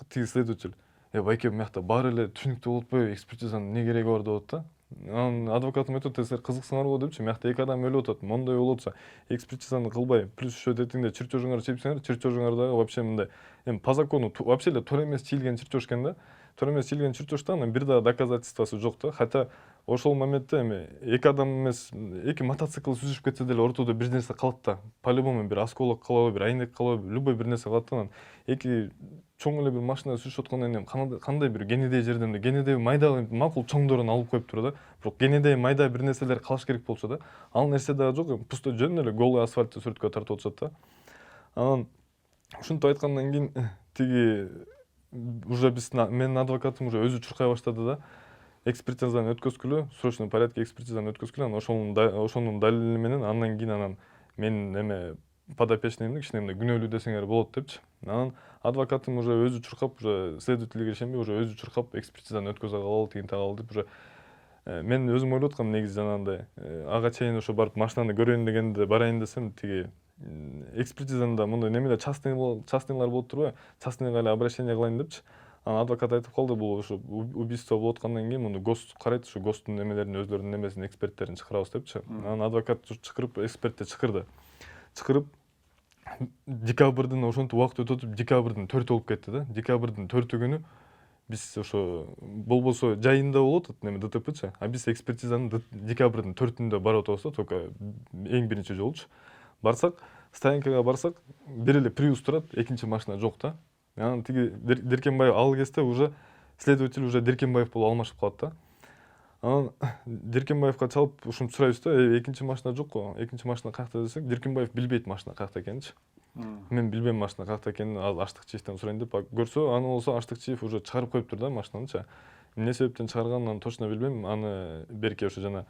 тиги следователь байке мыякта баары эле түшүнүктүү болуп атпайбы, экспертизанын эмне кереги бар деп атат да. Анан адвокатым айтып атат, силер кызыксыңар го депчи, мыякта эки адам өлүп атат, моундай болуп атса экспертизаны кылбай, плюс ещё детиңде чирчожуңарды чийипсиңер, чирчожуңар дагы вообще мындай эми по закону вообще эле туура эмес чийилген чирчош экен да. Туура эмес чийилген чирчошто анан бир да доказательствосу жок да. Хотя ошол моментте эми эки адам эмес, эки мотоцикл сүзүшүп кетсе деле ортодо бир нерсе калат да. По-любому бир осколок калабы, бир айнек калабы, любой бир нерсе калат да. Анан эки чоң эле бир машина сүзүшүп аткандан кийин кандай бир кенедей жерден кенедей майда макул чоңдорун алып коюптур да. Бирок кенедей майда бир нерселер калыш керек болчу да. Ал нерсе дагы жок, пустой жөн эле голый асфальтты сүрөткө тартып атышат да. Анан ушинтип айткандан кийин тиги уже менин адвокатым уже өзү чуркай баштады да. Экспертизаны өткөзгүлө, срочный порядке экспертизаны өткөзгүлө, анан ошонун далили менен андан кийин анан менин эме подопечныйымды кичине мындай күнөөлүү десеңер болот депчи. Анан адвокатым уже өзү чуркап, уже следовательге ишенбей, уже өзү чуркап экспертизаны өткөзө калалы, тигин тагалы деп уже мен өзүм ойлоп аткам негизи жанагындай ага чейин ошо барып машинаны көрөйүн дегенде барайын десем, тиги экспертизанда мындай немелер частныйлар болуп турбайбы, частныйга эле обращение кылайын депчи. Анан адвокат айтып калды, бул ошо убийство болуп аткандан кийин муну ГОСТ карайт, ушу ГОСТтун немелерин өзлөрүнүн немесин эксперттерин чакырабыз депчи. Анан адвокат чакырып, экспертти чакырды. Чакырып декабрдын ошентип убакыт өтүп, декабрдын 4 болуп кетти да. Декабрдын 4 күнү биз ошо болбосо жайында болот неме ДТПчы, а биз экспертизаны декабрдын 4-үндө барып атабыз да, только эң биринчи жолучу. Барсак, стоянкага барсак, бир эле Prius турат, экинчи машина жок да. Анан тиги Деркенбаев ал кезде уже следователь уже Деркенбаев болуп алмашып калат да. Анан Деркенбаевка чалып ушинтип сурайбыз да, экинчи машина жок го, экинчи машина каякта десек, Деркенбаев билбейт машина каякта экенинчи. Мен билбейм машина каякта экенин, Аштыкчиевден сурайын деп көрсө, аны болсо Аштыкчиев уже чыгарып коюптур да машинанычы. Эмне себептен чыгарганын точно билбейм, аны берки ошо жана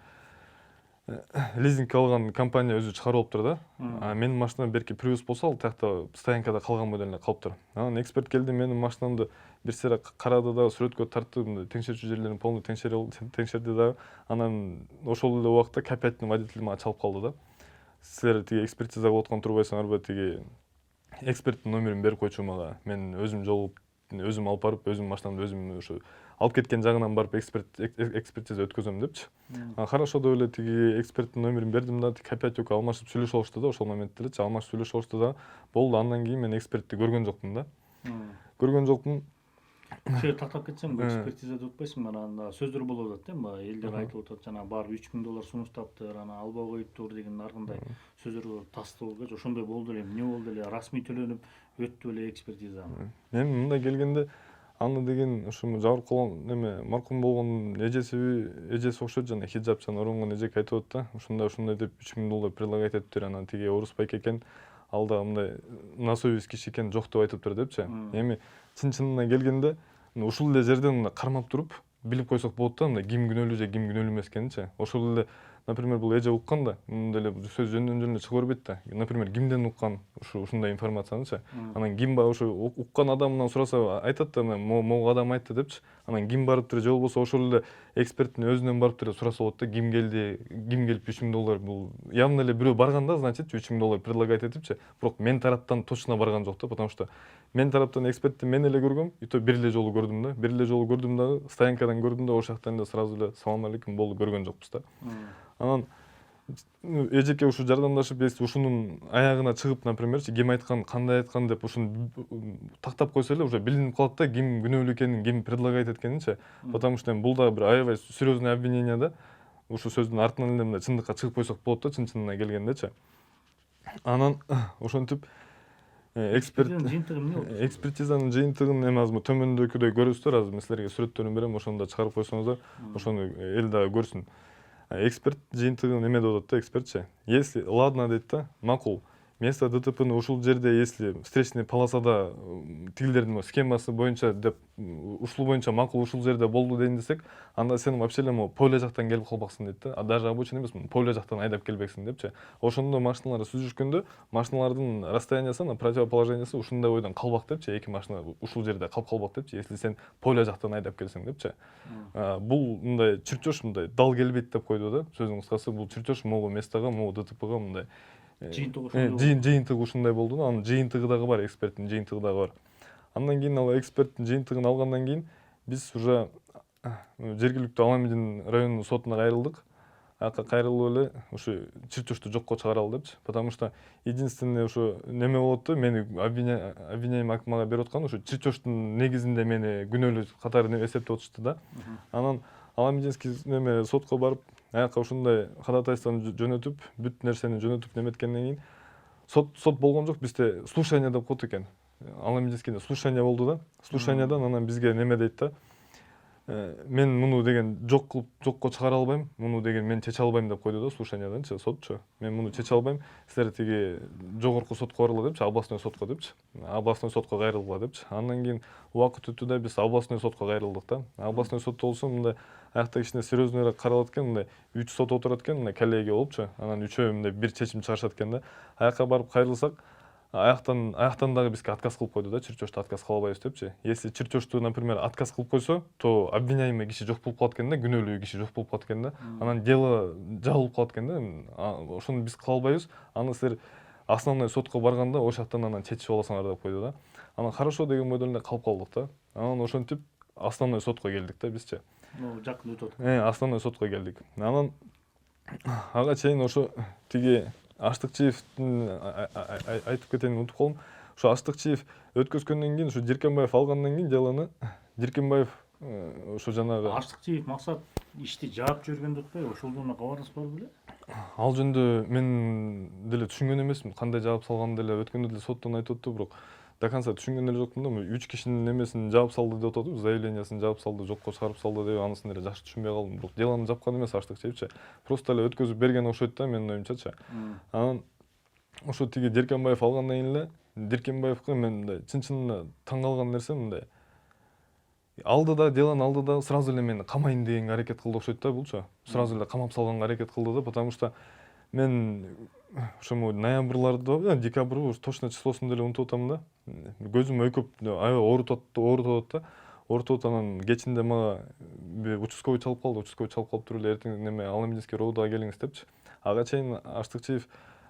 лизингке алган компания өзү чыгарып алыптыр да. А менин машинам берки Prius болсо, ал тиякта стоянкада калган менен эле калыптыр. Анан эксперт келди, менин машинамды бир сыйра карады дагы, сүрөткө тартты, мындай теңшерчү жерлерин полный теңшерди дагы. Анан ошол эле убакта К5-тин водители мага чалып калды да. Силер тиги экспертизага откон турбайсыңарбы, тиги эксперттин номерин берип койчу мага. Мен өзүм жолугуп, өзүм алып барып, өзүм машинамды өзүм ушу алып кеткен жагынан барып экспертиза өткөзөм депчи. Хорошо деп эле тиги эксперттин номерин бердим да, К5 экөө алмашып сүйлөшүп алышты да, ошол моментте элечи алмашып сүйлөшүп алышты да. Болду, андан кийин мен экспертти көргөн жокмун да. Көргөн жокмун. Şey тактап кетсең, бул экспертизада утпайсың, анда сөздөр болуп атат да, баягы элдер айтып атат, жана барып $3000 сунуштаптыр, ана албай коюптур деген ар кандай сөздөр тастоо болгоч. Ошондой болду эле, эмне болду эле, расмий төлөнүп өттү эле экспертиза. Эми мындай келгенде аны деген ушул жабырып калган неме маркум болгон эжеси окшойт, жана хиджабчан оронгон эжеке айтып атат да, ушундай деп $3000 предлагать этиптир, анан тиги орус байке экен, ал да мындай насовист киши экен, жок деп айтыптыр депчи. Эми чын-чынына келгенде ушул эле жерден мындай кармап туруп билип койсок болот да, мындай ким күнөөлүү же ким күнөөлүү эмес экенинчи. Ошол эле, например, бул эже уккан да, мындай эле сөз жөндөн чыга бербейт да. Например, кимден уккан ушундай информациянычы. Анан ким ушу уккан адамынан сураса айтат да, могу адам айтты депчи. Анан ким барыптыр, же болбосо ошол эле эксперттин өзүнөн барыптыр сураса болот да, ким келип $3000, бул явно эле бирөө барган да, значит $3000 предлагать этипчи. Бирок мен тараптан точно барган жок да, потому что мен тараптан экспертти мен эле көргөм, и то бир эле жолу көрдүм да. Бир эле жолу көрдүм дагы, стоянкадан көрдүм да, ошол жактан эле сразу эле салам алейкум, болду, көргөн жокпуз да. Анан эжеке ушу жардамдашып, если ушунун аягына чыгып, например, ким айткан, кандай айткан деп ушуну тактап койсо эле уже билинип калат да, ким күнөөлүү экенин, ким предлагать эткенинчи. Потому что бул да бир аябай серьезный обвинение да. Ушу сөздүн артынан эле мындай чындыкка чыгып койсок болот да, чын-чынына келгендечи. Анан ошентип экспертизанын жыйынтыгын эми азыр төмөндөгүдөй көрөсүздөр, азыр мен силерге сүрөттөрүн берем, ошону да чыгарып койсоңуздар, ошону эл дагы көрсүн. Эксперт жыйынтыгын эме деп атат да, экспертчи. Если ладно дейт да, макул. Место ДТПны ушул жерде, если встречный полосада тигилердин схемасы боюнча деп ушул боюнча макул ушул жерде болду дейин десек, анда сен вообще эле могу поле жактан келип калбаксың дейт да. Даже обочина эмес, поле жактан айдап келбексиң депчи. Ошондо машиналар сүзүшкөндө машиналардын расстояниясы, противоположениясы ушундай бойдон калбак депчи, эки машина ушул жерде калып калбак депчи, если сен поле жактан айдап келсең депчи. Бул мындай чирчош, мындай дал келбейт деп койду да. Сөзүн кыскасы, бул чирчош могу местага, могу ДТПга мындай жыйынтыгы ушундай болду да. Анын жыйынтыгы дагы бар, эксперттин жыйынтыгы дагы бар. Андан кийин ал эксперттин жыйынтыгын алгандан кийин биз уже жергиликтүү Аламедин районунун сотуна кайрылдык. Ага кайрылып эле ушу чирчошту жокко чыгаралы депчи. Потому что единственный ушу неме болот да, мени обвиняемый мага берип аткан ушу чирчоштун негизинде мени күнөөлүү катары эсептеп атышты да. Анан Аламединский неме сотко барып, аяка ушундай ходатайствону жөнөтүп, бүт нерсени жөнөтүп неметкенден кийин сот болгон жок, бизде слушание деп коет экен. Аламединскийде слушание болду да. Слушаниядан анан бизге неме дейт да. Мен муну деген жокко чыгара албайм, муну деген мен чече албайм деп койду да, слушанияданчы сотчу. Мен муну чече албайм, силер тиги жогорку сотко баргыла депчи, областной сотко депчи. Областной сотко кайрылгыла депчи. Андан кийин убакыт өттү да, биз областной сотко кайрылдык да. Областной сотто болсо мындай аякта кичине серьезныйраак каралат экен, мындай 3 сот отурат экен, мындай коллегия болупчу. Анан үчөө мындай бир чечим чыгарышат экен да. Аякка барып кайрылсак, аяктан дагы бизге отказ кылып койду да, чирчошту отказ кыла албайбыз депчи. Если чирчошту, например, отказ кылып койсо, то обвиняемый киши жок болуп калат экен да, күнөөлүү киши жок болуп калат экен да. Анан дело жабылып калат экен да. Ошону биз кыла албайбыз. Аны силер основной сотко барганда ошол жактан анан чечип аласыңар деп койду да. Анан хорошо деген бойдон эле калып калдык да. Анан ошентип основной сотко келдик да бизчи. Жакын өтүп атат. Основной сотко келдик. Анан ага чейин ошо тиги Аштыкчиевдин айтып кетени унутуп калдым. Ошо Аштыкчиев өткөзгөндөн кийин, ушу Диркенбаев алгандан кийин делону, Диркенбаев ошо жанагы Аштыкчиев максат ишти жаап жибергенди атпайбы? Ошолдон кабарыңыз бар беле? Ал жөнүндө мен деле түшүнгөн эмесмин, кандай жаап салганын деле өткөндө деле соттон айтып атты, бирок до конца түшүнгөн эле жокмун да. 3 кишинин немесин жаап салды деп атат, заявлениясын жаап салды, жокко чыгарып салды деп, анысын эле жакшы түшүнбөй калдым. Бирок делону жапкан эмес Аштыкчиевчи. Просто эле өткөзүп берген окшойт да, менин оюмчачы. Анан ошо тиги Диркенбаев алгандан кийин эле Диркенбаевка мен мындай чын-чынына таң калган нерсем мындай. Алды да, делону алды да, сразу эле мени камайын деген аракет кылды окшойт да булчу. Сразу эле камап салганга аракет кылды да, потому что мен ошо ноябрларда, декабрь, точно числосун деле унутуп атам да. Көзүм өйкөп аябай оорутуп атат да. ортодот анан кечинде мага участковый чалып калды. Участковый чалып калып туруп эле эртең неме Аламединский РОУдага келиңиз депчи. Ага чейин Аштыкчиев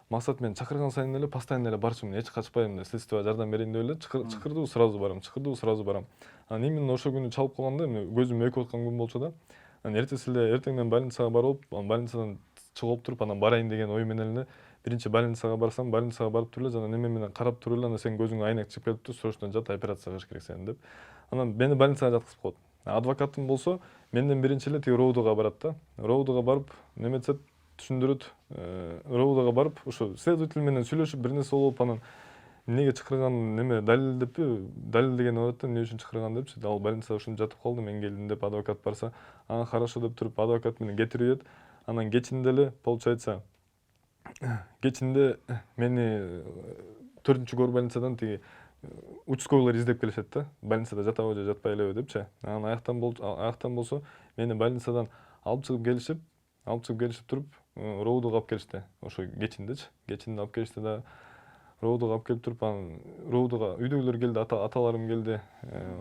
максат мени чакырган сайын эле постоянно эле барчумун, эч качпайм эле, следствиеге жардам берейин деп эле чакырдыбы сразу барам, чакырдыбы сразу барам. Анан именно ошол күнү чалып калганда көзүм өйкөп аткан күн болчу да. Анан эртеси эле эртеңден больницага барып, анан больницадан чыгып туруп анан барайын деген ой менен эле биринчи больницага барсам, больницага барып туруп эле жана неме менен карап туруп эле, анан сенин көзүңө айнек чыгып келиптир, срочно жат, операция кылыш керек сени деп. Анан мени больницага жаткызып коет. Адвокатым болсо менден биринчи эле тиги РОУдага барат да. РОУдага барып неметет, түшүндүрөт. РОУдага барып ошо следователь менен сүйлөшүп бир нерсе болуп, анан эмнеге чакырган неме далилдеппи, далилдеген болот да, эмне үчүн чакырган депчи. Ал больницада ушинтип жатып калды, мен келдим деп адвокат барса, хорошо деп туруп адвокат менен кетирет. Анан кечинде эле получается кечинде мени 4-чү горбольницадан тиги участковыйлар издеп келишет да. Больницада жатабы же жатпай элеби депчи. Анан аяктан болсо мени больницадан алып чыгып келишип туруп РОУдага алып келишти. Ошо кечиндечи. Кечинде алып келишти да РОУдага алып келип туруп, анан РОУдага үйдөгүлөр келди, аталарым келди,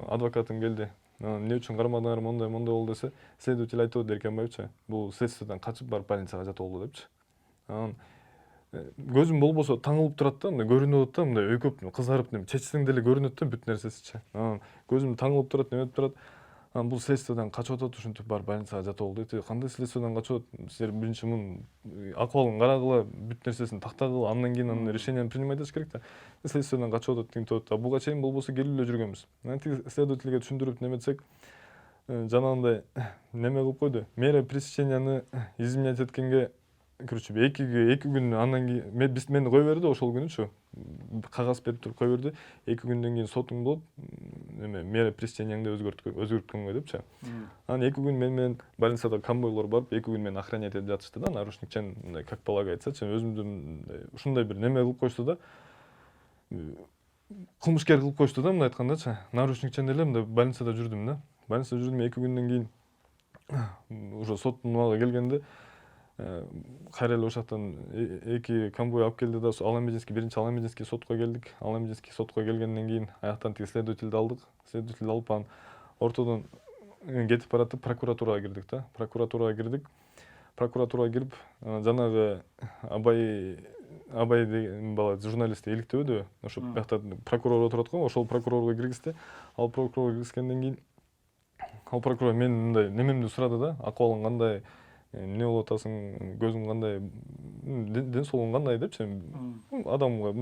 адвокатым келди. Анан эмне үчүн кармадыңар, мондай болду десе, следователь айтып атат Эркенбаевча, бул следствиядан качып барып больницага жатып алды депчи. Анан көзүм болбосо таңылып турат да, мындай көрүнүп атат да, мындай өйкөп, кызарып, чечсең деле көрүнөт да бүт нерсесичи. Анан көзүм таңылып турат, неметип турат. Анан бул следствиядан качып атат, ушинтип барып больницага жатып алды дейт. Кандай следствиядан качып атат? Силер биринчи мунун акыбалын карагыла, бүт нерсесин тактагыла, андан кийин анын решениени принимать этиш керек да. Следствиядан качып атат, тигинтип атат. Буга чейин болбосо келип эле жүргөнбүз. Анан тиги следовательге түшүндүрүп неметсек, жанагындай неме кылып койду. Мера пресеченияны изменять эткенге, короче, 2 күн андан кийин мени кое берди ошол күнүчү. Кагаз берип туруп кое берди. 2 күндөн кийин сотуң болот. Неме мера пресеченияңды өзгөрткөнгө депчи. Анан 2 күн мен менен больницада конвойлор барып, 2 күн мени охранять этип жатышты да, нарушникчен, мындай как полагается, өзүмдү ушундай бир неме кылып коюшту да. Кылмышкер кылып коюшту да, мындай айткандачы. Нарушникчен эле мындай больницада жүрдүм да. Больницада жүрдүм 2 күндөн кийин уже соттун убагы келгенде кайра эле ошоктон 2 конвой алып келди да, биринчи Аламединский сотко келдик. Аламединский сотко келгенден кийин аяктан тиги следовательди алдык. Следовательди алып, анан ортодон кетип баратып прокуратурага кирдик да. Прокуратурага кирип, жанагы Абай деген бала журналист иликтөөдү. Ошо биякта прокурор отурат го, ошол прокурорго киргизди. Ал прокурорго киргизгенден кийин ал прокурор менин мындай немемди сурады да, акыбалың кандай, эмне болуп атасың, көзүң кандай, ден соолугуң кандай депчи. Адамга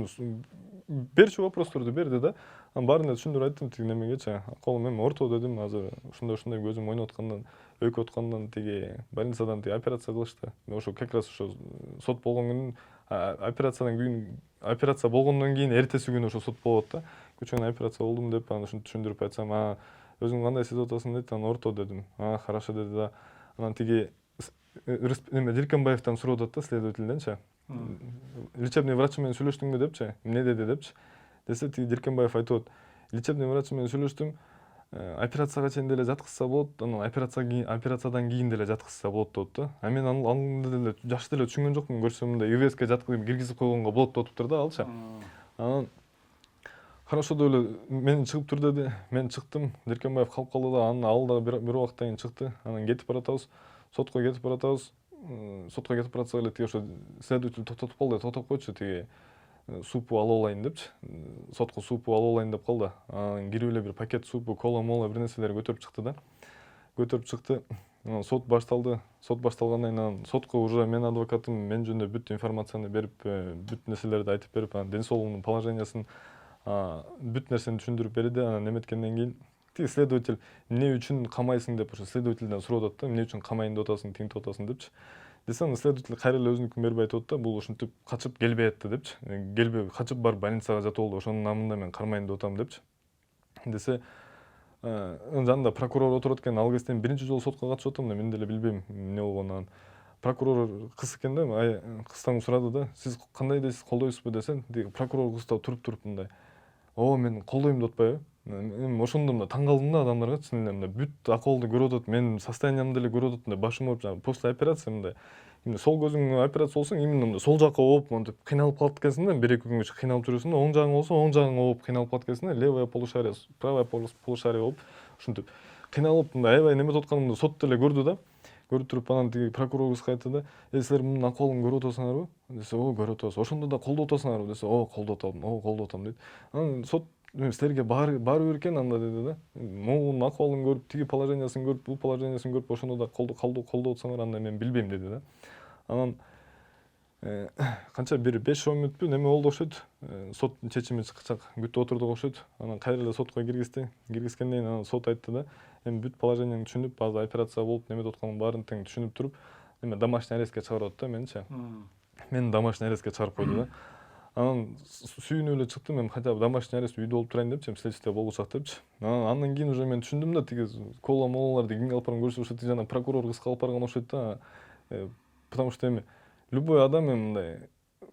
берчү вопросторду берди да. Анан баарын эле түшүндүрүп айттым тиги немегечи. Акыбалым эми орто дедим, азыр ушундай көзүм ойноп аткандан, өйкөп аткандан тиги больницадан тиги операция кылышты. Ошо как раз ошо сот болгон күнү операция болгондон кийин эртеси күнү ошо сот болот да. Күчүнөн операция болдум деп анан ушинтип түшүндүрүп айтсам, өзүң кандай сезип атасың дейт. Анан орто дедим. Хорошо деди да. Анан тиги Диркенбаевден сурап атат да, следовательденчи. Лечебный врачы менен сүйлөштүңбү депчи. Эмне деди депчи. Десе тиги Диркенбаев айтып атат. Лечебный врачы менен сүйлөштүм. Операцияга чейин деле жаткызса болот, анан операциядан кийин деле жаткызса болот деп атат да. Мен аны деле жакшы деле түшүнгөн жокмун. Көрсөм мындай ИВСке жаткызып киргизип койгонго болот деп атыптыр да алчы. Анан хорошо деп эле мен чыгып тур деди. Мен чыктым. Диркенбаев калып калды да, анан ал да бир убакыттан кийин чыкты. Анан кетип баратабыз. Сотко кетип баратабыз. Сотко кетип баратсак эле тиги ошо следователь токтотуп калды. Токтоп койчу, тиги супу алып алайын депчи. Сотко супу алып алайын деп калды. Анан кирип эле бир пакет супу, кола-мола бир нерселер көтөрүп чыкты да. Көтөрүп чыкты. Анан сот башталды. Сот башталгандан кийин анан сотко уже менин адвокатым мен жөнүндө бүт информацияны берип, бүт нерселерди айтып берип, анан ден соолугунун положениясын, бүт нерсени түшүндүрүп берди. Анан эметкенден кийин тиги следователь эмне үчүн камайсың деп ошо следовательден сурап атат да, эмне үчүн камайын деп атасың, тигинтип атасың депчи. Десе анан следователь кайра эле өзүнүкүн берип айтып атат да, бул ушинтип качып келбей атты депчи. Качып барып больницага жатып алды, ошонун намында мен кармайын деп атам депчи. Десе жанында прокурор отурат экен, ал кезден биринчи жолу сотко катышып атам да, мен деле билбейм эмне болгонун. Прокурор кыз экен да, кыздан сурады да, сиз кандай дейсиз, колдойсузбу десе, прокурор кыз да туруп мындай. Мен колдойм деп атпайбы? Эми ошондо мына таң калдым да адамдарга, чын эле мындай бүт акыбалды көрүп атат, менин состояниямды деле көрүп атат, мындай башым ооруп, жана после операция мындай. Сол көзүң операция болсоң, именно мындай сол жакка ооп, монтип кыйналып калат экенсиң да, 1-2 күнгөчө кыйналып жүрөсүң да, оң жагың болсо, оң жагың ооп кыйналып калат экенсиң да, левое полушарие, правое полушарие болуп, ушинтип кыйналып мындай аябай неметип атканымды сот деле көрдү да. Көрүп туруп анан тиги прокурор кызга айтты да, силер мунун акыбалын көрүп атасыңарбы десе, көрүп атабыз. Ошондо да колдоп атасыңарбы десе, колдоп атам, колдоп атам дейт. Анан сот силерге баары бир экен анда деди да. Могунун акыбалын көрүп, тиги положениясын көрүп, бул положениясын көрүп, ошондо да колдоп атсаңар анда мен билбейм деди да. Анан канча бир 5-10 мүнөтпү неме болду окшойт. Сот чечими чыкчак күтүп отурдук окшойт. Анан кайра эле сотко киргизди. Киргизгенден кийин анан сот айтты да, эми бүт положенияңды түшүнүп, азыр операция болуп, неметип атканын баарын тең түшүнүп туруп, эме домашний арестке чыгарып атты да меничи. Мени домашний арестке чыгарып койду да. Анан сүйүнүп эле чыктым, эми хотя бы домашний арест үйдө болуп турайын депчи, следствие болгучак депчи. Андан кийин уже мен түшүндүм да, тиги кола молаларды кимге алып барган көрсө, тиги жана прокурор кызга алып барган окшойт да. Потому что эми любой адам эми мындай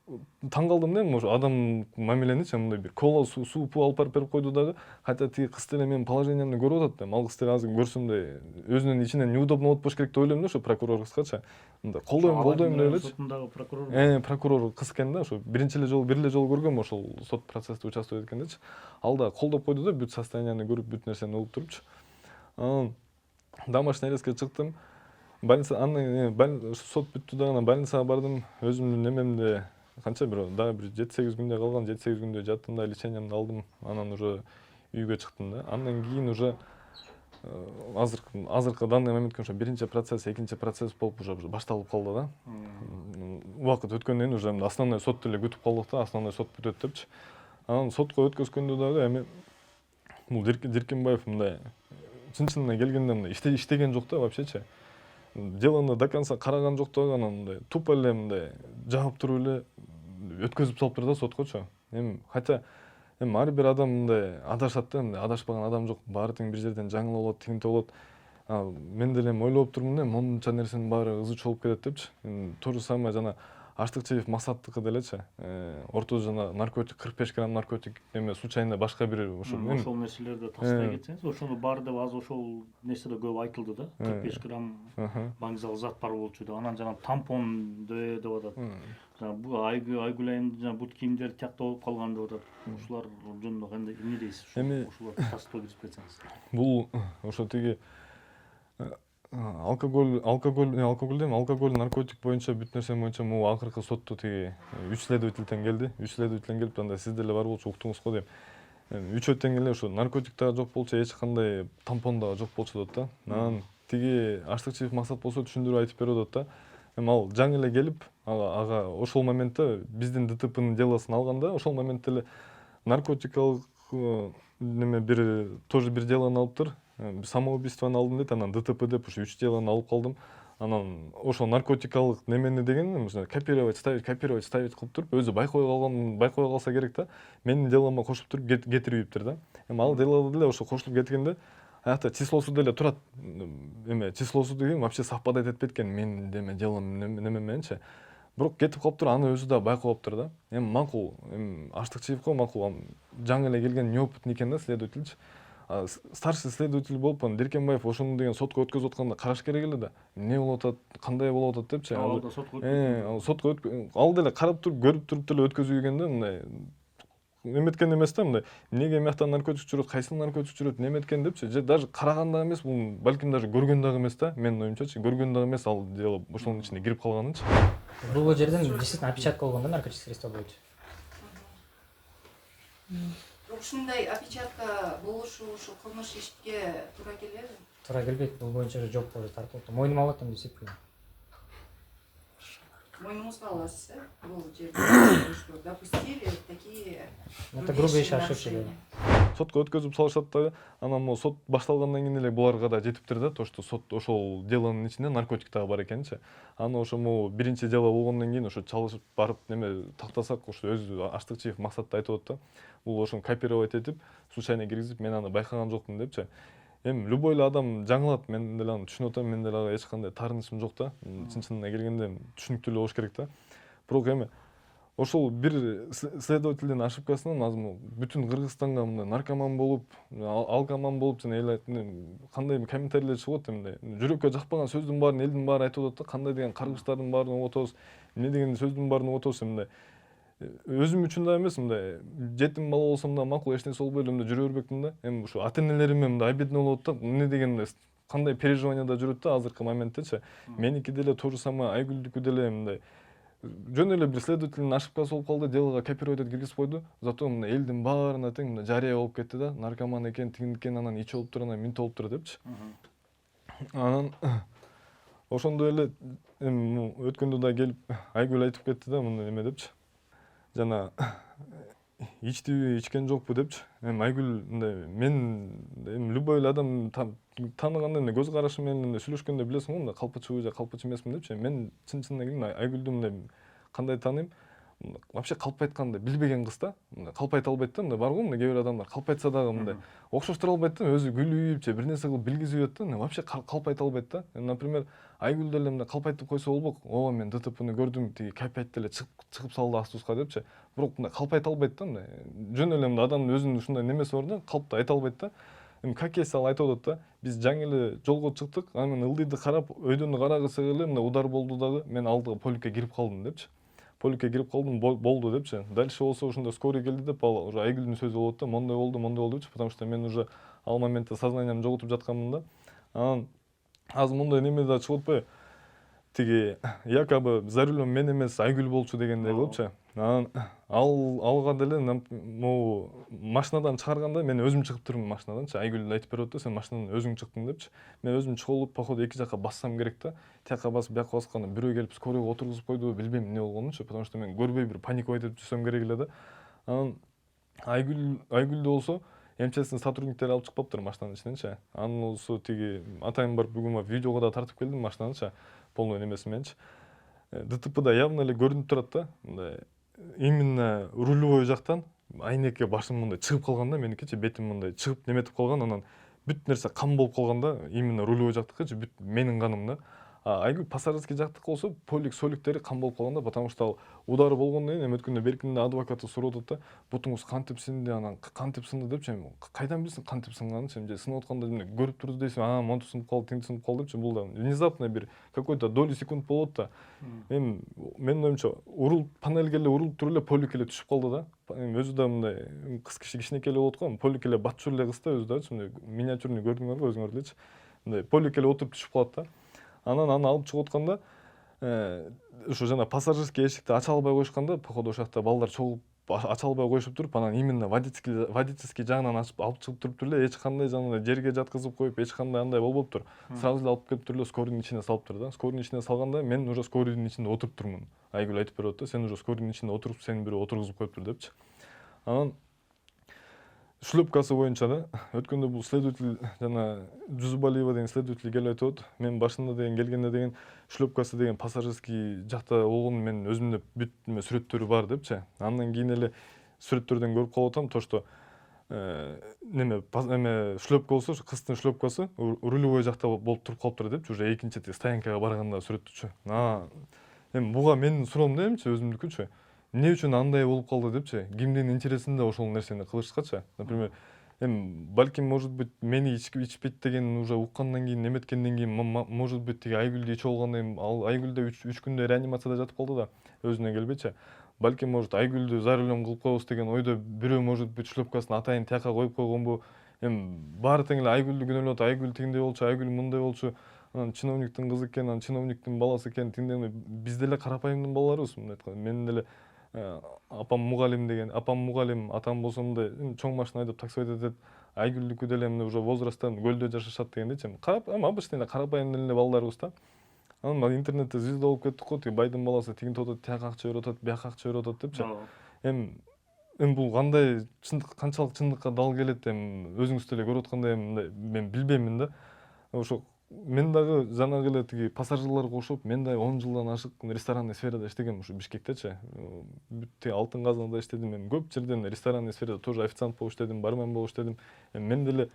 таң калдым да, эми ошо адам мамиленичи мындай бир кола суу пуу алып барып берип койду дагы, хотя тиги кыз деле менин положениямды көрүп атат да. Ал кыз деле азыр көрсөмдөй өзүнүн ичинен неудобно болуп болуш керек деп ойлойм да, ошо прокурор кызгачы. Мындай колдойм деп элечи. Сотундагы прокурор. Прокурор кыз экен да, ошо бир эле жолу көргөм ошол сот процессте участвовать эткендечи. Ал да колдоп койду да, бүт состоянияны көрүп, бүт нерсени угуп турупчу. Анан домашний арестке чыктым. Андан сот бүттү да, анан больницага бардым. Өзүмдүн немемде канча бир 7-8 күндө калган, 7-8 күндө жаттым да, лечениямды алдым. Анан уже үйгө чыктым да. Андан кийин уже азыркы данный моментке ошо биринчи процесс, экинчи процесс болуп уже башталып калды да. Убакыт өткөндөн кийин уже основной сот деле күтүп калдык да, основной сот бүтөт депчи. Анан сотко өткөзгөндө дагы эми бул Диркенбаев мындай чын-чынына келгенде мындай иштеген жок да вообще-чи. Делону до конца караган жок дагы, анан мындай тупо эле мындай жаап туруп эле өткөзүп салыптыр да соткочу. Эми хотя ар бир адам мындай адашат да, мындай адашпаган адам жок. Баары тең бир жерден жаңылып болот, тигинтип болот. Мен деле ойлоп турмун да, монча нерсенин баары ызы чолуп кетет депчи. То же самое жана Аштыкчиев Максаттыкы делечи. Ортодо жана наркотик 45 грамм наркотик эме случайно башка бир ошол нерселерди тастай кетсеңиз, ошону баары деп азыр ошол нерсе да көп айтылды да. 45 грамм баңзал зат бар болчу деп. Анан жана тампон деп атат. Жана бул айгүлайым жана бут кийимдер тиякта болуп калган деп атат. Ушулар жөнүндө кандай эмне дейсиз? Ушуларды тастоо кирип кетсеңиз. Бул ошо тиги алкоголь, наркотик боюнча бүт нерсе боюнча могу акыркы сотто тиги 3 следовательден келди. 3 следовательден келип анда сиз деле бар болчу, уктуңуз го деп. 3 тең эле ошо наркотик дагы жок болчу, эч кандай тампон дагы жок болчу деп да. Анан тиги Аштыкчиев Максат болсо түшүндүрүп айтып берип атат да. Эми ал жаңы эле келип, ага ошол моментте биздин ДТПнын делосун алганда, ошол моментте эле наркотикалык неме тоже бир делону алыптыр. Самоубийствону алдым дейт, анан ДТП деп ушу 3 делону алып калдым. Анан ошо наркотикалык немени деген копировать, ставить кылып туруп, өзү байкой калса керек да. Менин деломо кошуп туруп кетирбептир да. Эми ал дело деле ошо кошулуп кеткенде, аякта числосу деле турат. Эме числосу деген вообще совпадать этпейт экен менин делом неме мененчи. Бирок кетип калыптыр, аны өзү да байкоптур да. Эми макул, Аштыкчиевго макул, жаңы эле келген неопытный экен да следовательчи. Старший следователь болуп, Диркенбаев ошону деген сотко өткөзүп атканда караш керек эле да. Эмне болуп атат, кандай болуп атат депчи. Ал да сотко ал деле карап туруп, көрүп туруп деле өткөзүлгөн да, мындай эметкен эмес да, мындай эмнеге эмиякта наркотик жүрөт, кайсыл наркотик жүрөт, неметкен депчи. Же даже караган дагы эмес, бул балким даже көргөн дагы эмес да, менин оюмчачы. Көргөн дагы эмес, ал дело ошонун ичине кирип калганынчы. Бул жерден действительно опечатка болгон да, наркотических средства боюнча. Ушундай опечатка болушу ушул кылмыш ишке туура келеби? Туура келбейт, бул боюнча жоп болуп тартылыптыр. Мойнума алып атам десек. Мойнуңузга аласыз, бул жерде допустили такие. Это грубые ошибки. Сотко өткөзүп салышат дагы, анан могу сот башталгандан кийин эле буларга да жетиптир да, то что сот ошол делонун ичинде наркотик дагы бар экенчи. Аны ошо могу биринчи дело болгондон кийин ошо чалышып барып неме тактасак, ошо өзү Аштыкчиев Максатты айтып атат да. Бул ошону копировать этип, случайно киргизип, мен аны байкаган жокмун депчи. Эми любой эле адам жаңылат, мен деле аны түшүнүп атам, мен деле ага эч кандай таарынычым жок да. Чын-чынына келгенде түшүнүктүү эле болуш керек да. Бирок эми ошол бир следовательдин ошибкасынан азыр бүтүн Кыргызстанга мындай наркоман болуп, алкоман болуп жана кандай комментарийлер чыгып атат мындай. Жүрөккө жакпаган сөздүн баарын элдин баары айтып атат да, кандай деген каргыштардын баарын угуп атабыз, эмне деген сөздүн баарын угуп атабыз мындай. өзүм үчүн да эмес, мындай жетим бала болсом да макул эч нерсе болбой эле мындай жүрө бербекмин да. Эми ушу ата энелериме мындай обидно болуп атат да. Эмне деген мындай кандай переживанияда жүрөт да азыркы моменттечи. Меники деле то же самое, Айгүлдүкү деле мындай жөн эле бир следовательдин ошибкасы болуп калды, делого копировать киргизип койду. Зато мына элдин баарына тең мына жарыя болуп кетти да. Наркоман экен, тигин экен, анан ичип олуптур, анан минтип олуптур депчи. Анан ошондой эле эми өткөндө да келип Айгүл айтып кетти да, мындай эме депчи. Жана ичтиби, ичкен жокпу депчи. Эми Айгүл мындай мен эми любой эле адам тааныганда эмне көз карашы менен эмне сүйлөшкөндө билесиң го, мындай калпычыбы же калпычы эмесмин депчи. Мен чын келгенде Айгүлдү мындай кандай тааныйм? Вообще калп айтканды билбеген кыз да. Мындай калп айта албайт да, мындай бар го мындай кээ бир адамдар калп айтса дагы мындай окшоштура албайт да, өзү күлүп же бир нерсе кылып билгизип ийет да. Вообще калп айта албайт да. Например, Айгүл деле мындай калп айтып койсо болбок. Ооба мен ДТПны көрдүм, тиги капать деле чыгып салды автобуска депчи. Бирок мындай калп айта албайт да, мындай. Жөн эле мындай адамдын өзүнүн ушундай немеси бар да, калпты айта албайт да. Эми как есть ал айтып атат да. Биз жаңы эле жолго чыктык, анан ылдыйды карап, өйдөнү карагысы эле мындай удар болду дагы, мен алдыга поликке кирип калдым депчи. Поликке кирип калдым, болду депчи. Дальше болсо ошондо скорый келди деп, ал уже Айгүлдүн сөзү болот да, мондой болду депчи, потому что мен уже ал моментте сознаниямды жоготуп жатканмын да. Анан азыр мындай неме да чыгып атпайбы? Тиги якобы за рулем мен эмес Айгүл болчу дегендей кылыпчы. Анан алга деле могу машинадан чыгарганда мен өзүм чыгып турмун машинаданчы. Айгүл айтып берип атты, сен машинадан өзүң чыктың депчи. Мен өзүм чыгып алып, походу эки жака бассам керек да. Тияка басып, бияка басканда бирөө келип скорыйга отургузуп койду, билбейм эмне болгонунчу, потому что мен көрбөй бир паниковать этип жүрсөм керек эле да. Анан Айгүлдү болсо МЧСтин сотрудниктери алып чыкпаптыр машинанын ичиненчи. Анын болсо тиги атайын барып бүгүн видеого да тартып келдим машинанычы, полный немеси мененчи. ДТПда явно эле көрүнүп турат да. Мындай именно рулевой жактан айнекке башым мындай чыгып калган да, меникичи бетим мындай чыгып неметип калган, анан бүт нерсе кан болуп калган да, именно рулевой жактыкычы бүт менин каным да. Айгүл пассажирский жактыкы болсо соликтери кан болуп калган да, потому что ал удары болгондон кийин эми өткөндө беркинде адвокаты сурап атат да, бутуңуз кантип сынды, анан кантип сынды депчи. Эми кайдан билсин кантип сынганынчы, эми же сынып атканда эмне көрүп турду дейсиң, монтип сынып калды, тинтип сынып калды депчи. Бул да внезапно бир какой-то доли секунд болот да. Эми менин оюмча урулуп, панельге эле урулуп туруп эле поликке эле түшүп калды да. Эми өзү да мындай кыз киши кичинекей эле болот го, поликке эле батчур эле кыз да, өзү дагычы мындай миниатюрный көрдүңөр го өзүңөр делечи. Мындай поликке эле отуруп түшүп калат да. Анан аны алып чыгып атканда ушу жана пассажирский эшикти ача албай коюшканда, походу ошол жакта балдар чогулуп ача албай коюшуп туруп, анан именно водительский жагынан ачып алып чыгып туруптур эле, эч кандай жанагындай жерге жаткызып коюп, эч кандай андай болбоптур. Сразу эле алып келиптур эле скорыйдын ичине салыптыр да. Скорыйдын ичине салганда мен уже скорыйдын ичинде отуруп турмун. Айгүл айтып берип атты, сен уже скорыйдын ичинде отуруп, сени бирөө отургузуп коюптур депчи. Анан шлепкасы боюнча да, өткөндө бул следователь жана Жусубалиева деген следователь келип айтып атат, мен башында деген келгенде деген шлепкасы деген пассажирский жакта болгонун мен өзүмдө бүт сүрөттөрү бар депчи. Андан кийин эле сүрөттөрдөн көрүп калып атам, то что эме шлепка болсо, кыздын шлепкасы рулевой жакта болуп туруп калыптыр депчи, уже экинчи стоянкага барганда сүрөттүчү. Эми буга менин суроом да эмчи өзүмдүкүчү. Эмне үчүн андай болуп калды депчи? Кимдин интересинде ошол нерсени кылышкачы? Например, эми балким может быть мени ичпейт дегенин уже уккандан кийин, неметкенден кийин, может быть тиги Айгүлдү ичип алгандан кийин, ал Айгүлдө 3 күндөй реанимацияда жатып калды да, өзүнө келбейчи. Балким может Айгүлдү за рулем кылып коебуз деген ойдо бирөө может быть шлепкасын атайын тияка коюп койгонбу? Эми баары тең эле Айгүлдү күнөөлөп атат, Айгүл тигиндей болчу, Айгүл мындай болчу, анан чиновниктин кызы экен, анан чиновниктин баласы экен, тигиндей. Биз деле карапайымдын балаларыбыз, мындай айтканда. Менин деле апам мугалим, атам болсо мындай чоң машина айдап таксовать этет. Айгүлдүкү деле мына уже возрасттан көлдө жашашат дегендейчи. Эми обычный эле карапайым эле балдарыбыз да. Анан интернетте звезда болуп кеттик го, тиги байдын баласы тигинтип атат, тияка акча берип атат, бияка акча берип атат депчи. Эми бул кандай канчалык чындыкка дал келет, эми өзүңүз деле көрүп аткандай, мындай мен билбеймин да. Ошо мен дагы жанагы эле тиги пассажирларга окшоп, мен дагы 10 жылдан ашык ресторанный сферада иштегем ушу Бишкектечи. Бүт тиги Алтын казанда иштедим, эми көп жерден ресторанный сферада тоже официант болуп иштедим, бармен болуп иштедим. Мен деле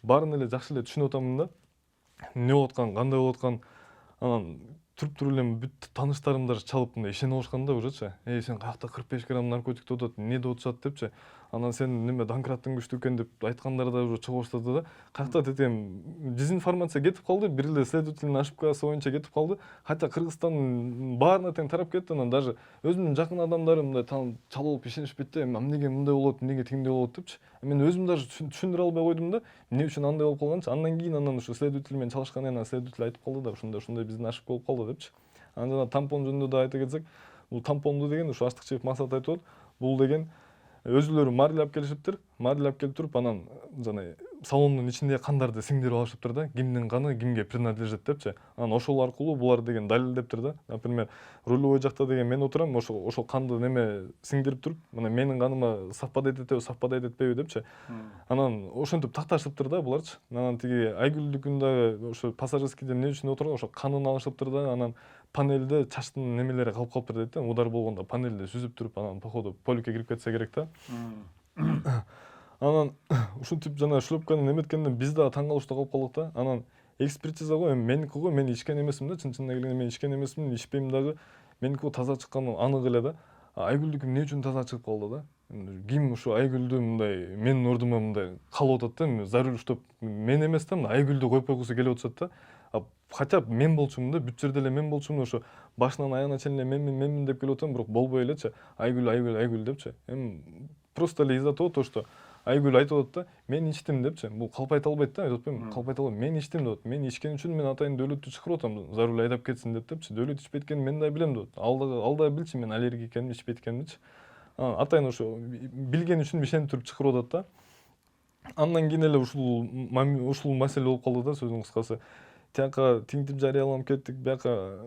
баарын эле жакшы эле түшүнүп атамын да. Эмне болуп атканын, кандай болуп атканын. Анан туруп эле бүт тааныштарым даже чалып мындай ишенип алышкан да, ужечи. Сен каякта 45 грамм наркотик деп атат, эмне деп атышат депчи. анан сен неме Данкраттың күчтүү экен деп айткандар да уже чыга баштады да. Каяктан детем дезинформация кетип калды, бир эле следовательдин ошибкасы боюнча кетип калды. Хотя Кыргызстандын баарына тең тарап кетти, анан даже өзүмдүн жакын адамдарым мындай чалып ишенишпейт да, эмне мындай болот, эмне тигиндей болот депчи. Мен өзүм даже түшүндүрө албай койдум да, эмне үчүн андай болуп калганчы. Андан кийин ушу следователь менен чалышкандан кийин следователь айтып калды да, ушундай биздин ошибка болуп калды депчи. Анан жана тампон жөнүндө да айта кетсек, бул тампонду деген ушу Аштыкчиев Максат айтып атат. Бул деген өзүлөрү марлеп келишиптир. Марлеп келип туруп, анан жана салондун ичиндеги кандарды сиңдирип алышыптыр да, кимдин каны кимге принадлежит депчи. Анан ошол аркылуу булар деген далилдептир да. Например, рулевой жакта деген мен отурам, ошол канды неме сиңдирип туруп, мына менин каныма совпадает этпейби депчи. Анан ошентип такташыптыр да буларчы. Анан тиги Айгүлдүкүн дагы ошо пассажирскийде эмне үчүн отурган, ошо канын алышыптыр да, анан панелде чачтын немелери калып калыптыр дейт да. Удар болгондо панелде сүзүп туруп, анан походу поликке кирип кетсе керек да. Анан ушинтип жана шлюпканы неметкенден биз дагы таң калышта калып калдык да. Анан экспертиза го, эми меники го, мен ичкен эмесмин да, чын-чынына келгенде мен ичкен эмесмин, ичпейм дагы. Меники таза чыкканы анык эле да. Айгүлдүкү эмне үчүн таза чыгып калды да? Ким ушу Айгүлдү мындай менин ордума мындай калып атат да, за руль уштап мен эмес да, Айгүлдү коюп койгусу келип атышат да. Хотя мен болчумун да, бүт жерде эле мен болчумун, ошо башынан аягына чейин эле менмин деп келип атам, бирок болбой элечи. Айгүл депчи. Эми просто эле из-за того, что Айгүл айтып атат да, мен ичтим депчи. Бул калп айта албайт да, айтып атпаймынбы? Калп айта албайт. Мен ичтим деп атат. Мен ичкен үчүн мен атайын дөөлөттү чакырып атам, за руль айдап кетсин депчи. Дөөлөт ичпейт экенин мен да билем деп атат. Ал да билчи мен аллергик экенимди, ичпейт экенимдичи. Атайын ошо билген үчүн ишенип туруп чакырып атат да. Андан кийин эле ушул маселе болуп калды да, сөзүнүн кыскасы. Тияка тинтип жарыяланып кеттик, бияка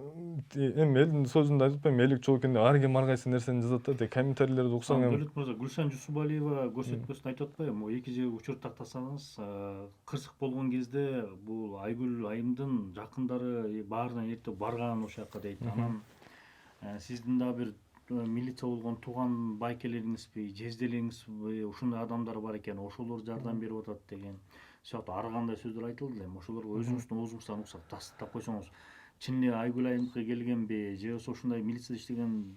эми элдин сөзүндө айтып атпаймынбы, элик чоо экен деп ар ким ар кайсы нерсени жазат да, тек комментарийлерди уксаң эми. Дөөлөт мырза, Гүлшан Жусупалиева көрсөтмөсүн айтып атпайбы? Могу эки жеги учур тактасаңыз, кырсык болгон кезде бул Айгүл айымдын жакындары баарынан эрип барган ошол жака дейт. Анан сиздин да бир милиция болгон тууган байкелериңизби, жезделериңизби ушундай адамдар бар экен, ошолор жардам берип атат деген сыяктуу ар кандай сөздөр айтылды эле. Ошолорго өзүңүздүн оозуңуздан уксак тастыктап койсоңуз, чын эле Айгүл айымдыкы келгенби, же болбосо ушундай милицияда иштеген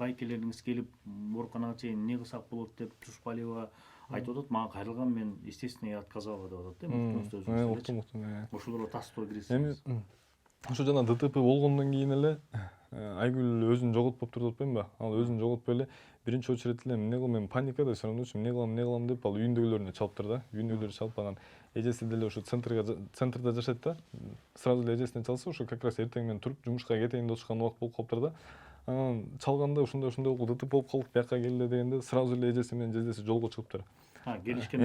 байкелериңиз келип ооруканага чейин эмне кылсак болот деп Жусупалиева айтып атат. Мага кайрылган, мен естественно отказала деп атат да. Уктум. Ошолорго тастыктоо киргизсеңиз. Эми ошо жана ДТП болгондон кийин эле Айгүл өзүн жоготпоптур деп атпаймынбы? Ал өзүн жоготпой эле биринчи очередь эле эмне кылам, мен паникада все равно эмне кылам деп ал үйүндөгүлөрүнө чалыптыр да. Үйүндөгүлөрү чалып, анан эжеси деле ошо центрда жашайт да. Сразу эле эжесине чалса, ошо как раз эртең менен туруп жумушка кетейин деп отушкан убакыт болуп калыптыр да. Анан чалганда ушундай ДТП болуп калдык, бияка келди дегенде сразу эле эжеси менен жездеси жолго чыгыптыр. Келишкен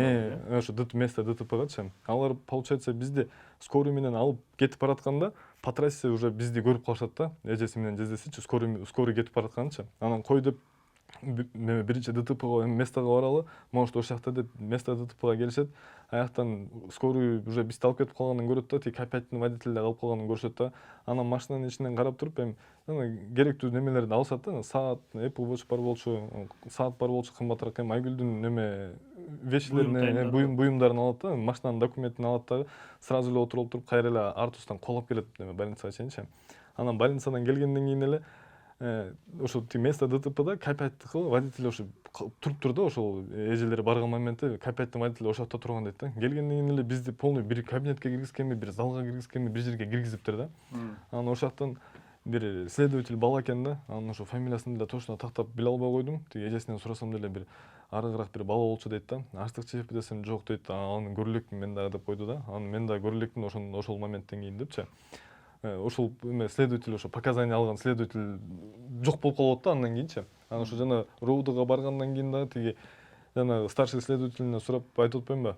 ошо место ДТПгачы. Алар получается бизди скорый менен алып кетип баратканда по трассе уже бизди көрүп калышат да. Эжеси менен жездесичи скорый кетип баратканчы. Анан кой деп биринчи ДТПга местого баралы, может ошол жакта деп место ДТПга келишет. Аяктан скорый уже бизди алып кетип калганын көрөт да, тиги К5-тин водитель да калып калганын көрүшөт да. Анан машинанын ичинен карап туруп, эми керектүү немелерди алышат да, саат, Apple Watch бар болчу, саат бар болчу, кымбатыраак эми Айгүлдүн неме вещилерин, буюмдарын алат да, машинанын документин алат да, сразу эле отуруп туруп кайра эле артустан колоп келет больницага чейинчи. Анан больницадан келгенден кийин эле ошо место ДТПда К5-тыкы водитель ошо туруптур да, ошол эжелери барган моментте К5-тин водитель ошол жакта турган дейт да. Келгенден кийин эле бизди полный бир кабинетке киргизгенби, бир залга киргизгенби, бир жерге киргизиптир да. Анан ошол жактан бир следователь бала экен да, анын ошо фамилиясын деле точно тактап биле албай койдум. Тиги эжесинен сурасам деле бир арыгыраак бир бала болчу дейт да. Аштыкчиевпи десем жок дейт. Аны көрө элекмин мен дагы деп койду да. Аны мен дагы көрө элекмин ошол моменттен кийин депчи. Ошол следователь, ошо показания алган следователь жок болуп калып атты андан кийинчи. Анан ошо жана РОУДга баргандан кийин дагы тиги жана старший следователине сурап айтып атпаймынбы?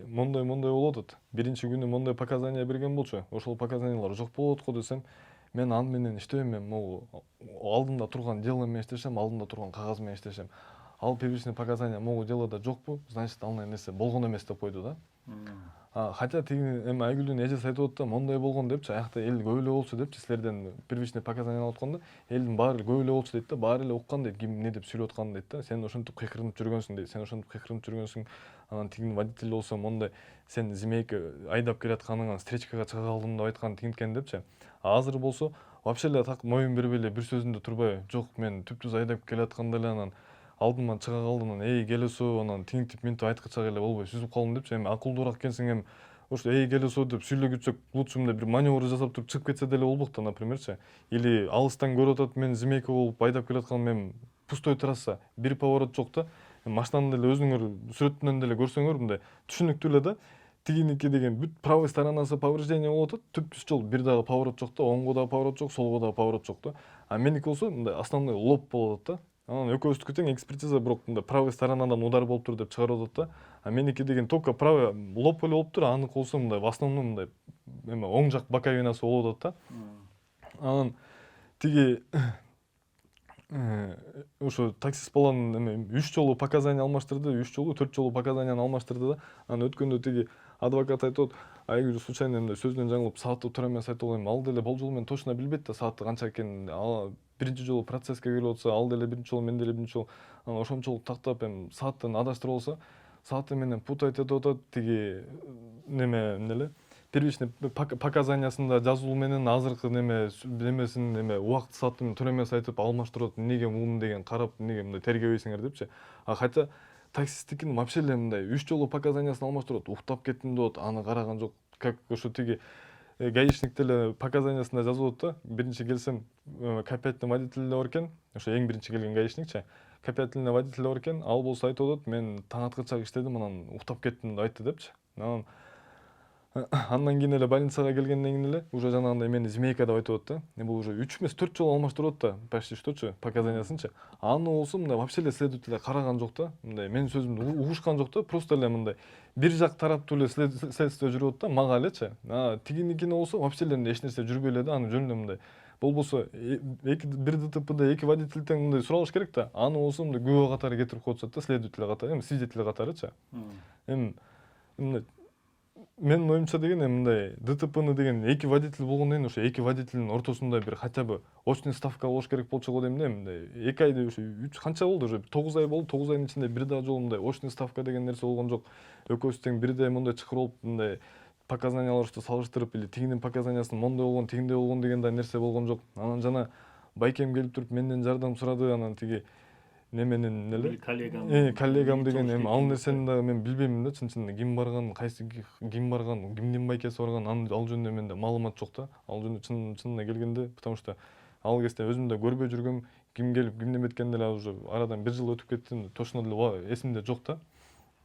Мондай болуп атат. Биринчи күнү мондай показания берген болчу. Ошол показаниялар жок болуп атат го десем, мен аны менен иштебейм, мен могу алдымда турган дело менен иштешем, алдымда турган кагаз менен иштешем. Ал первичный показания могу делода жокпу, значит андай нерсе болгон эмес деп койду да. Хотя тиги эми Айгүлдүн эжеси айтып атат да, мондай болгон депчи, аякта эл көп эле болчу депчи, силерден первичный показания алып атканда элдин баары көп эле болчу дейт да, баары эле уккан дейт, ким эмне деп сүйлөп атканын дейт да. Сен ошентип кыйкырынып жүргөнсүң дейт, сен ошентип кыйкырынып жүргөнсүң. Анан тигинин водитель болсо мондай сен зимейке айдап келатканыңан встречкага чыга калдым деп айткан тигинткен депчи. Азыр болсо вообще эле так моюн бербей эле бир сөзүндө турбай, жок мен түптүз айдап келатканда эле анан алдыман чыга калды, анан келесу, анан тиңтип минтип айткыча эле болбой сүзүп калдым депчи. Эми акылдуураак экенсиң, эми ошо келесу деп сүйлөгүчөк лучше мындай бир маневр жасап туруп чыгып кетсе деле болбок да, напримерчи. Или алыстан көрүп атат, мен змейка болуп айдап келатканым, эми пустой трасса, бир поворот жок да. Машинаны деле өзүңөр сүрөтүнөн деле көрсөңөр мындай түшүнүктүү эле да. Тигиники деген бүт правый сторонасы повреждение болуп атат, түп-түз жол, бир дагы поворот жок да, оңго дагы поворот жок, солго дагы поворот жок да. А меники болсо мындай основной лоб болуп атат да. Анан экөөбүздүкү тең экспертиза, бирок мындай правый сторонадан удар болуптур деп чыгарып атат да. А меники деген только правый лоб эле болуптур, аныкы болсо мындай в основном мындай эме оң жак боковинасы болуп атат да. Анан тиги ошо таксист баланын эме 3 жолу показания алмаштырды, 3 жолу 4 жолу показанияны алмаштырды да. Анан өткөндө тиги адвокат айтып атат, эгер случайно мындай сөздөн жаңылып саатты туура эмес айтып алайм, ал деле бул жолу мен точно билбейт да саатты канча экенин. Ал биринчи жолу процесске келип атса, ал деле биринчи жолу, мен деле биринчи жолу. Анан ошончолук тактап эми сааттан адаштырып алса, сааты менен путать этип атат. Тиги неме эмне первичный показаниясында жазуу менен азыркы немесин убакыт саатын туура эмес айтып алмаштырып, эмнеге муну деген карап, эмнеге мындай тергебейсиңер депчи. А хотя таксисттикин вообще эле мындай 3 жолу показаниясын алмаштырып, уктап кеттим деп атат, аны караган жок. Как ошо тиги гаишник деле показаниясында жазып атат да, биринчи келсем копятный водитель бар экен, ошо эң биринчи келген гаишникчи. Копятный водитель бар экен, ал болсо айтып атат, мен таң аткыча иштедим, анан уктап кеттим деп айтты депчи. Андан кийин эле больницага келгенден кийин эле уже жанагындай мени змейка деп айтып атат да. Бул уже 3 эмес 4 жолу алмаштырып атат да, почти шточу показаниясынчы. Аны болсо мындай вообще эле следователь караган жок да. Мындай менин сөзүмдү угушкан жок да, просто эле мындай бир жак тараптуу эле следствие жүрүп атат да, мага элечи. Тигиникине болсо вообще эле эч нерсе жүрбөй эле да, аны жөн эле мындай. Болбосо бир ДТПда 2 водительден мындай суралыш керек да. Аны болсо мындай күбө катары кетирип коюшат да, следователь катары, эми свидетель катарычы. Эми мындай менин оюмча деген мындай ДТПны деген 2 водитель болгондон кийин ошо 2 водительдин ортосунда бир хотя бы очный ставка болуш керек болчу го дейм да. Мындай 2 айда ушу 3 канча болду, уже 9 ай болду. 9 айдын ичинде бир дагы жолу мындай очный ставка деген нерсе болгон жок. Экөөбүз тең бирдей мындай чыкыр болуп, мындай показанияларыбызды салыштырып, или тигинин показаниясын мондой болгон, тигиндей болгон деген да нерсе болгон жок. Анан жана байкем келип туруп менден жардам сурады, анан тиги неменин эле коллегам деген, эми ал нерсени дагы мен билбеймин да, чын-чынында ким барган, ким барган, кимдин байкеси барган, ал жөнүндө менде маалымат жок да. Ал жөнүндө чынына келгенде, потому что ал кезде өзүм да көрбөй жүргөм, ким келип ким неметкен деле уже арадан 1 жыл өтүп кетти, точно деле эсимде жок да.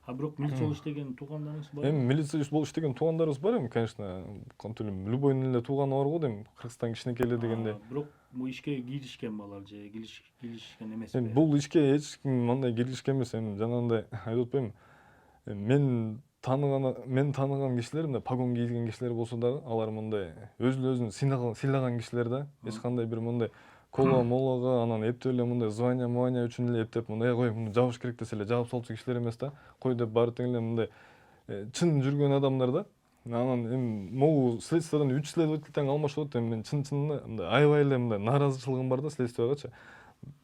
А бирок милиция болуп иштеген туугандарыңыз бар? Эми милиция болуп иштеген туугандарыбыз бар, эми конечно, кантип эле любойдун эле тууганы бар го дейм, Кыргызстан кичинекей эле дегенде. Бирок бул ишке киришкен балар же киришкен эмеспи? Эми бул ишке эч ким мындай киришкен эмес. Эми жанагындай айтып атпаймынбы, мен тааныган кишилер, мындай погон кийген кишилер болсо дагы, алар мындай өзүн сыйлаган кишилер да. Эч кандай бир мындай кола молага анан эптеп эле мындай звания үчүн эле эптеп мындай кой муну жабыш керек десе эле жаап салчу кишилер эмес да. Кой деп баары тең эле мындай чын жүргөн адамдар да. Анан эми могу следствиядан 3 следователь тең алмашып атат. Эми мен чын-чынында мындай аябай эле мындай нааразычылыгым бар да следствиягачы.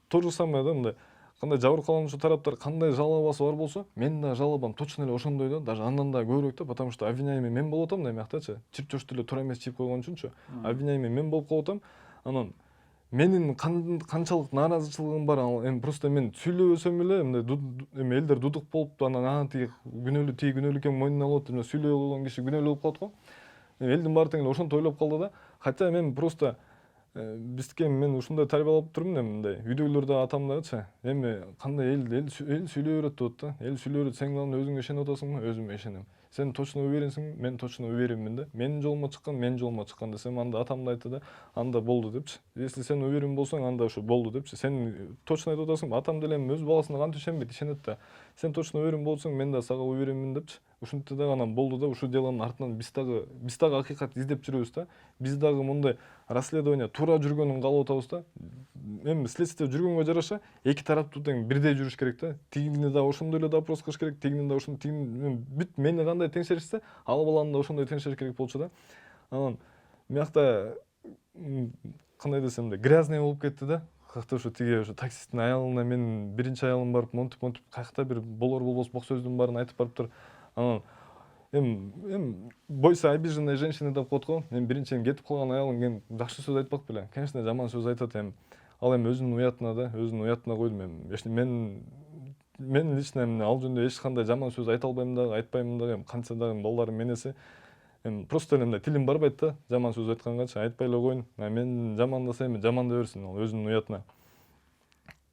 То же самое да, мындай кандай жабыркалануучу тараптар кандай жалобасы бар болсо, мен да жалобам точно эле ошондой да, даже андан да көбүрөөк да, потому что обвиняемый мен болуп атам да эмияктачы. Чирчошту эле туура эмес чийип койгон үчүнчү. Обвиняемый мен болуп калып атам. Анан менин канчалык нааразычылыгым бар, эми просто мен сүйлөбөсөм эле мындай эми элдер дудук болуп, анан тиги күнөөлүү экенин мойнуна алып атып, сүйлөй койгон киши күнөөлүү болуп калат го. Элдин баары тең эле ошентип ойлоп калды да. Хотя мен просто биздики мен ушундай тарбиялап турмун, эми мындай үйдөгүлөр да атам дагычы. Эми кандай эл сүйлөй берет деп атат да. Эл сүйлөй берет, сен главное өзүңө ишенип атасыңбы? Өзүмө ишенем. Сен точно уверенсиң? Мен точно уверенмин да. Менин жолума чыккан десем, анда атам да айтты да, анда болду депчи. Если сен уверен болсоң, анда ушу болду депчи. Сен точно айтып атасың, атам деле өз баласына кантип ишенбейт, ишенет да. Сен точно уверен болсоң, мен да сага уверенмин депчи. Ушинтип дагы анан болду да, ушул делонун артынан биз дагы акыйкат издеп жүрөбүз да. Биз дагы мындай расследование туура жүргөнүн каалап атабыз да. Эми следствие жүргөнгө жараша эки тараптуу тең бирдей жүрүш керек да. Тигини да ошондой эле допрос кылыш керек, тигини да ошондой, бүт мени кандай теңшеришсе, ал баланы да ошондой теңшериш керек болчу да. Анан биякта кандай десем да, грязный болуп кетти да. Каяктаа ошо тиги ошо таксисттин аялына менин биринчи аялым барып монтип каякта бир болор болбос бок сөздүн баарын айтып барыптыр. Анан эми бойся обиженная женщина деп коет го. Эми биринчиден кетип калган аялым жакшы сөз айтпак беле. Конечно, жаман сөз айтат. Эми ал эми өзүнүн уятына койдум. Эми мен лично ал жөнүндө эч кандай жаман сөз айта албайм дагы, айтпаймын дагы. Эми канча дагы балдарым менесе эми просто эле тилим барбайт да, жаман сөз айткангачы айтпай эле коеюн. Мен жамандаса эми жамандай берсин, ал өзүнүн уятына.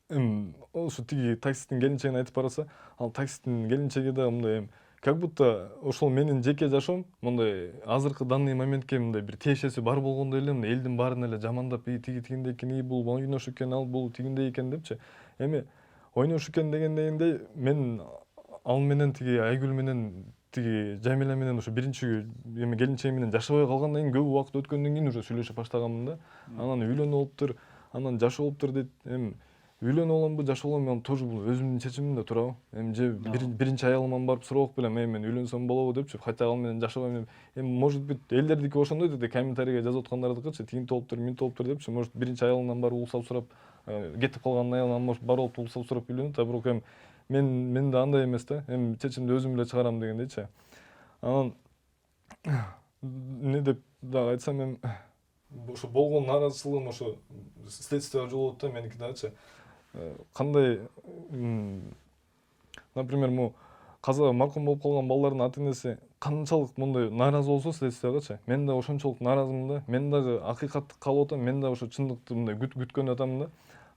Эми ошо тиги таксисттин келинчегине айтып бараса, ал таксисттин келинчеги да мындай как будто ошол менин жеке жашоом мындай азыркы данный моментке мындай бир тиешеси бар болгондой эле мындай элдин баарын эле жамандап, тиги тигиндей экен, бул ойнош экен, ал бул тигиндей экен депчи. Эми ойнош экен дегендей мен ал менен тиги Айгүл менен тиги Жамиля менен ошо биринчи эми келинчегим менен жашабай калгандан кийин көп убакыт өткөндөн кийин уже сүйлөшө баштаганмын да. Анан үйлөнүп алыптыр, анан жашап алыптыр дейт. Эми үйлөнүп аламбы, жашап аламбы, тоже бул өзүмдүн чечимим да туурабы. Эми же биринчи аялыман барып сурабак белем, мен үйлөнсөм болобу депчи, хотя ал менен жашабайм. Эми может быть элдердики ошондой дейт, комментарийге жазып аткандардыкычы, тигинти болуптур, минти болуптур депчи. Может биринчи аялынан барып улсап сурап, кетип калган аялынан может барып алып улсап сурап үйлөнөт, а бирок эми мен да андай эмес да. Эми чечимди өзүм эле чыгарам дегендейчи. Анан эмне деп дагы айтсам, эми ошо болгон нааразычылыгым ошо следствияга жолугат да, меники дагычы. Кандай, например, каза маркум болуп калган балдардын ата энеси канчалык мындай нааразы болсо следствиягачы, мен да ошончолук нааразымын да. Мен дагы акыйкатты каалап атам, мен да ошо чындыкты мындай күткөн атам да.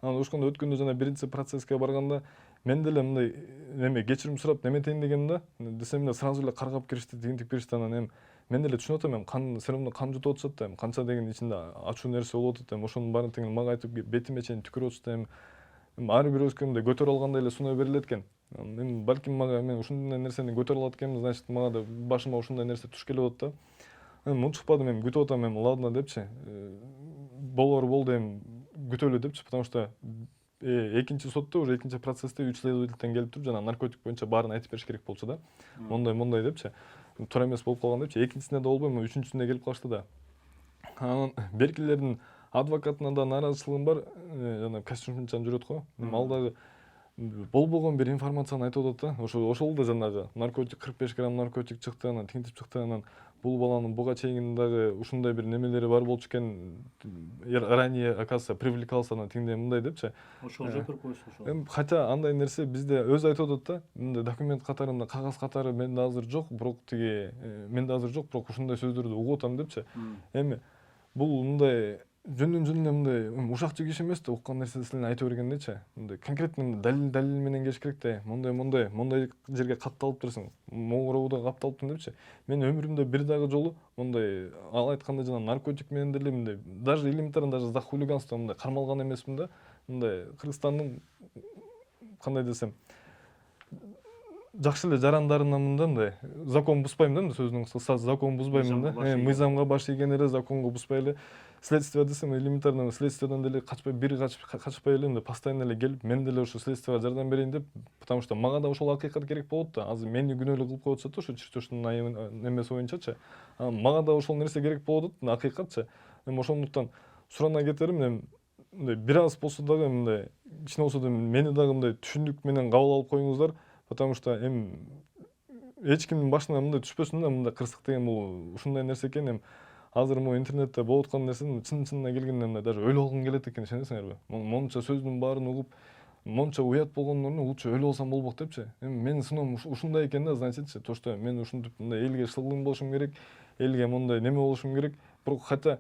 Анан ошондо өткөндө жана биринчи процесске барганда мен деле мындай неме кечирим сурап неметейин дегенде десем эле сразу эле каргап киришти, тигинтип киришти. Анан эми мен деле түшүнүп атам, эми сырымда кан жутуп атышат да, эми канча деген ичинде ачуу нерсе болуп атат, эми ошонун баарын тең мага айтып бетиме чейин түкүрүп атышты. Эми ар бирөөбүзгө мындай көтөрө алгандай эле суноо берилет экен. Эми балким мага мен ушундай нерсени көтөрө алат экенмин, значит мага да башыма ушундай нерсе туш келип атат да. Эми унчукпадым, эми күтүп атам, эми ладно депчи. Болор болду, эми күтөлү депчи, потому что экинчи сотто уже экинчи процессте 3 следовательден келип туруп жана наркотик боюнча баарын айтып бериш керек болчу да. Мондай депчи. Туура эмес болуп калган депчи. Экинчисине да болбой, үчүнчүсүнө келип калышты да. Анан беркилердин адвокатына да нааразычылыгым бар, жана костюмчан жүрөт го. Ал дагы болбогон бир информацияны айтып атат да. Ошол да жанагы наркотик 45 грамм наркотик чыкты, анан тинтип чыкты, анан бул баланын буга чейин дагы ушундай бир немелери бар болчу экен, ранее, оказывается, привлекался, анан тигиндей мындай депчи. Ошол жөкөр койсо ошол. Эми хотя андай нерсе бизде өзү айтып атат да, мындай документ катарында, кагаз катары менде азыр жок, бирок бирок ушундай сөздөрдү угуп атам депчи. Эми бул мындай жөнүнө мындай ушакчы киши эмес да, уккан нерсесин айтып бергендейчи. Мындай конкретно далил менен келиш керек да. Мондай жерге катталыптырсың, могуроодо капталыптын депчи. Мен өмүрүмдө бир дагы жолу мындай ал айткандай жана наркотик менен деле мындай даже элементарно даже за хулиганство мындай кармалган эмесмин да. Мындай Кыргызстандын кандай десем жакшы эле жарандарынанмын да, мындай закон бузбайм да, сөзүнүн кыскасы закон бузбайм да. Мыйзамга баш ийген эле, законго бузбай эле. Следствие десем элементарно следствиядан деле качпай эле, постоянно эле келип мен деле ошо следствияга жардам берейин деп, потому что мага да ошол акыйкат керек болот да. Азыр мени күнөөлүү кылып коюп атышат да, ошо чертеждун немеси боюнчачы. Мага да ошол нерсе керек болот, акыйкатчы. Эми ошондуктан сурана кетерим, эми мындай бир аз болсо дагы мындай кичине болсо да мени дагы мындай түшүндүк менен кабыл алып коюңуздар, потому что эми эч кимдин башына мындай түшпөсүн да, мындай кырсык деген бул ушундай нерсе экен. Эми азыр интернетте болуп аткан нерсени чынына келгенде мындай даже ойлой алгың келет экен, ишенесиңерби? Монча сөздүн баарын угуп, монча уят болгондон ордуна лучше өлүп алсам болбок депчи. Эми менин сыноом ушундай экен да, значитчи, то что мен ушинтип мындай элге шылгың болушум керек, элге мондай неме болушум керек. Бирок хотя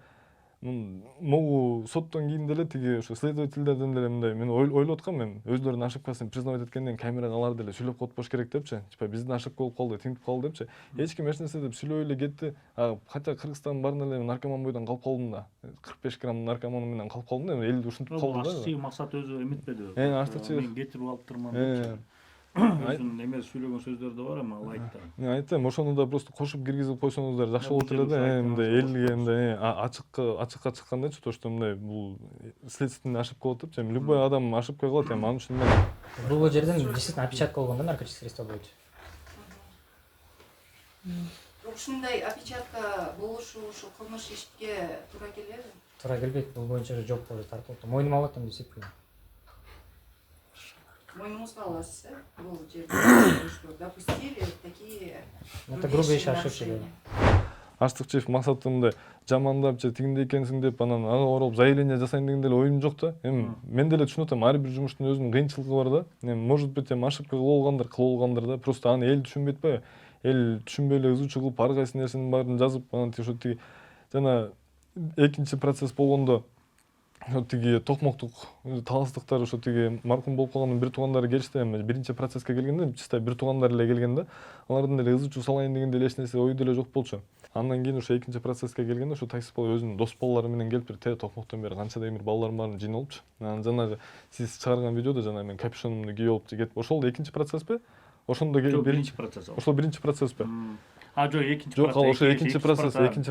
могу соттон кийин деле тиги ошо следовательдерден деле мындай мен ойлоп аткам, эми өздөрүнүн ошибкасын признавать эткенден камерага алар деле сүйлөп коюп коюш керек депчи. Типа биздин ошибка болуп калды, тинтип калды депчи. Эч ким эч нерсе деп сүйлөбөй эле кетти. Хотя Кыргызстандын баарында эле наркоман бойдон калып калдым да. 45 грамм наркоман менен калып калдым да, элди ушинтип калдым да. Аччы максат өзү эметпеди. Аччы мен кетирип алыптырман. Өзүнүн эме сүйлөгөн сөздөр да бар, эми ал айтты. Мен айтам, ошону да просто кошуп киргизип койсоңуздар жакшы болот эле да. Мындай элге мындай ачыкка чыккандачы, то что мындай бул следственный ошибка болот депчи. Любой адам ошибка кылат, эми анын үчүн мен Бул жерден действительно опечатка болгон да, наркотический средства боюнча. Ушундай опечатка болушу ушу кылмыш ишке туура келеби? Туура келбейт, бул боюнча жок болуп тартылыптыр. Мойнума алып атам деп эсептейм. Мойнуңузга аласыз, бул жерде допустили такие Это грубейшая ошибка. аштык чечип максатым мындай жамандап же тигиндей экенсиң деп анан ага ороп заявление жасайын деген деле оюм жок да. Эми мен деле түшүнүп атам, ар бир жумуштун өзүнүн кыйынчылыгы бар да. Эми может быть ошибка кылып алгандар да. Просто аны эл түшүнбөйт атпайбы? Эл түшүнбөй эле ызы чуу кылып ар кайсы нерсенин баарын жазып, анан ошо тиги жана экинчи процесс болгондо тиги токмоктук таластыктар ошо тиги маркум болуп калгандын бир туугандары келишти. Эми биринчи процесске келгенде чисто бир туугандар эле келген да. Алардын деле ызы чуу салайын деген деле эч нерсе ою деле жок болчу. Андан кийин ошо экинчи процесске келгенде ошо таксист бала өзүнүн дос балдары менен келип бир токмоктон бери канчадай бир балдарым баарын жыйнап алыпчы. Анан жанагы сиз чыгарган видеодо жана мен капюшонумду кийип алып кетип, ошол да экинчи процесспи? Ошондо келип биринчи процесс. ошол биринчи процесспи? Жок, экинчи процесс. Жок, ал ошо экинчи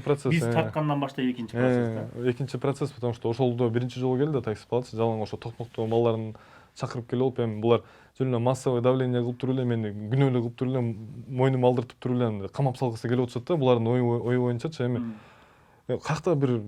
процесс. Биз тарткандан баштап экинчи процесс да. Экинчи процесс, потому что ошолдо биринчи жолу келди да такси балачы, жалаң ошо токмоктогон балдарын чакырып келип алып, эми булар жөн эле массовый давление кылып туруп эле мени күнөөлүү кылып туруп эле мойнума алдыртып туруп эле камап салгысы келип атышат да. Булардын ою боюнчачы эми каякта бир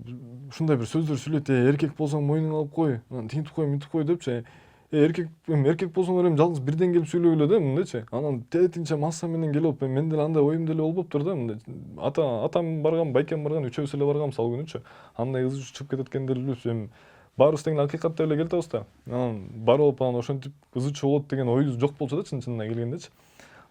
ушундай бир сөздөр сүйлөйт, эркек болсоң мойнуңа алып кой, тинтип кой, мынтип кой депчи. Эркек болсоңор эми жалгыз бирден келип сүйлөгүлө да мындайчы. Анан тетинче масса менен келип алып, мен деле андай оюм деле болбоптур да. Мындай атам барган, байкем барган, үчөөбүз эле барганбыз ал күнүчү. Андай ызы чыгып кетет экен деп элебиз. Эми баарыбыз тең акыйкатта эле келип атабыз да. Анан барып алып анан ошентип ызы чуу болот деген оюбуз жок болчу да, чын-чынына келгендечи.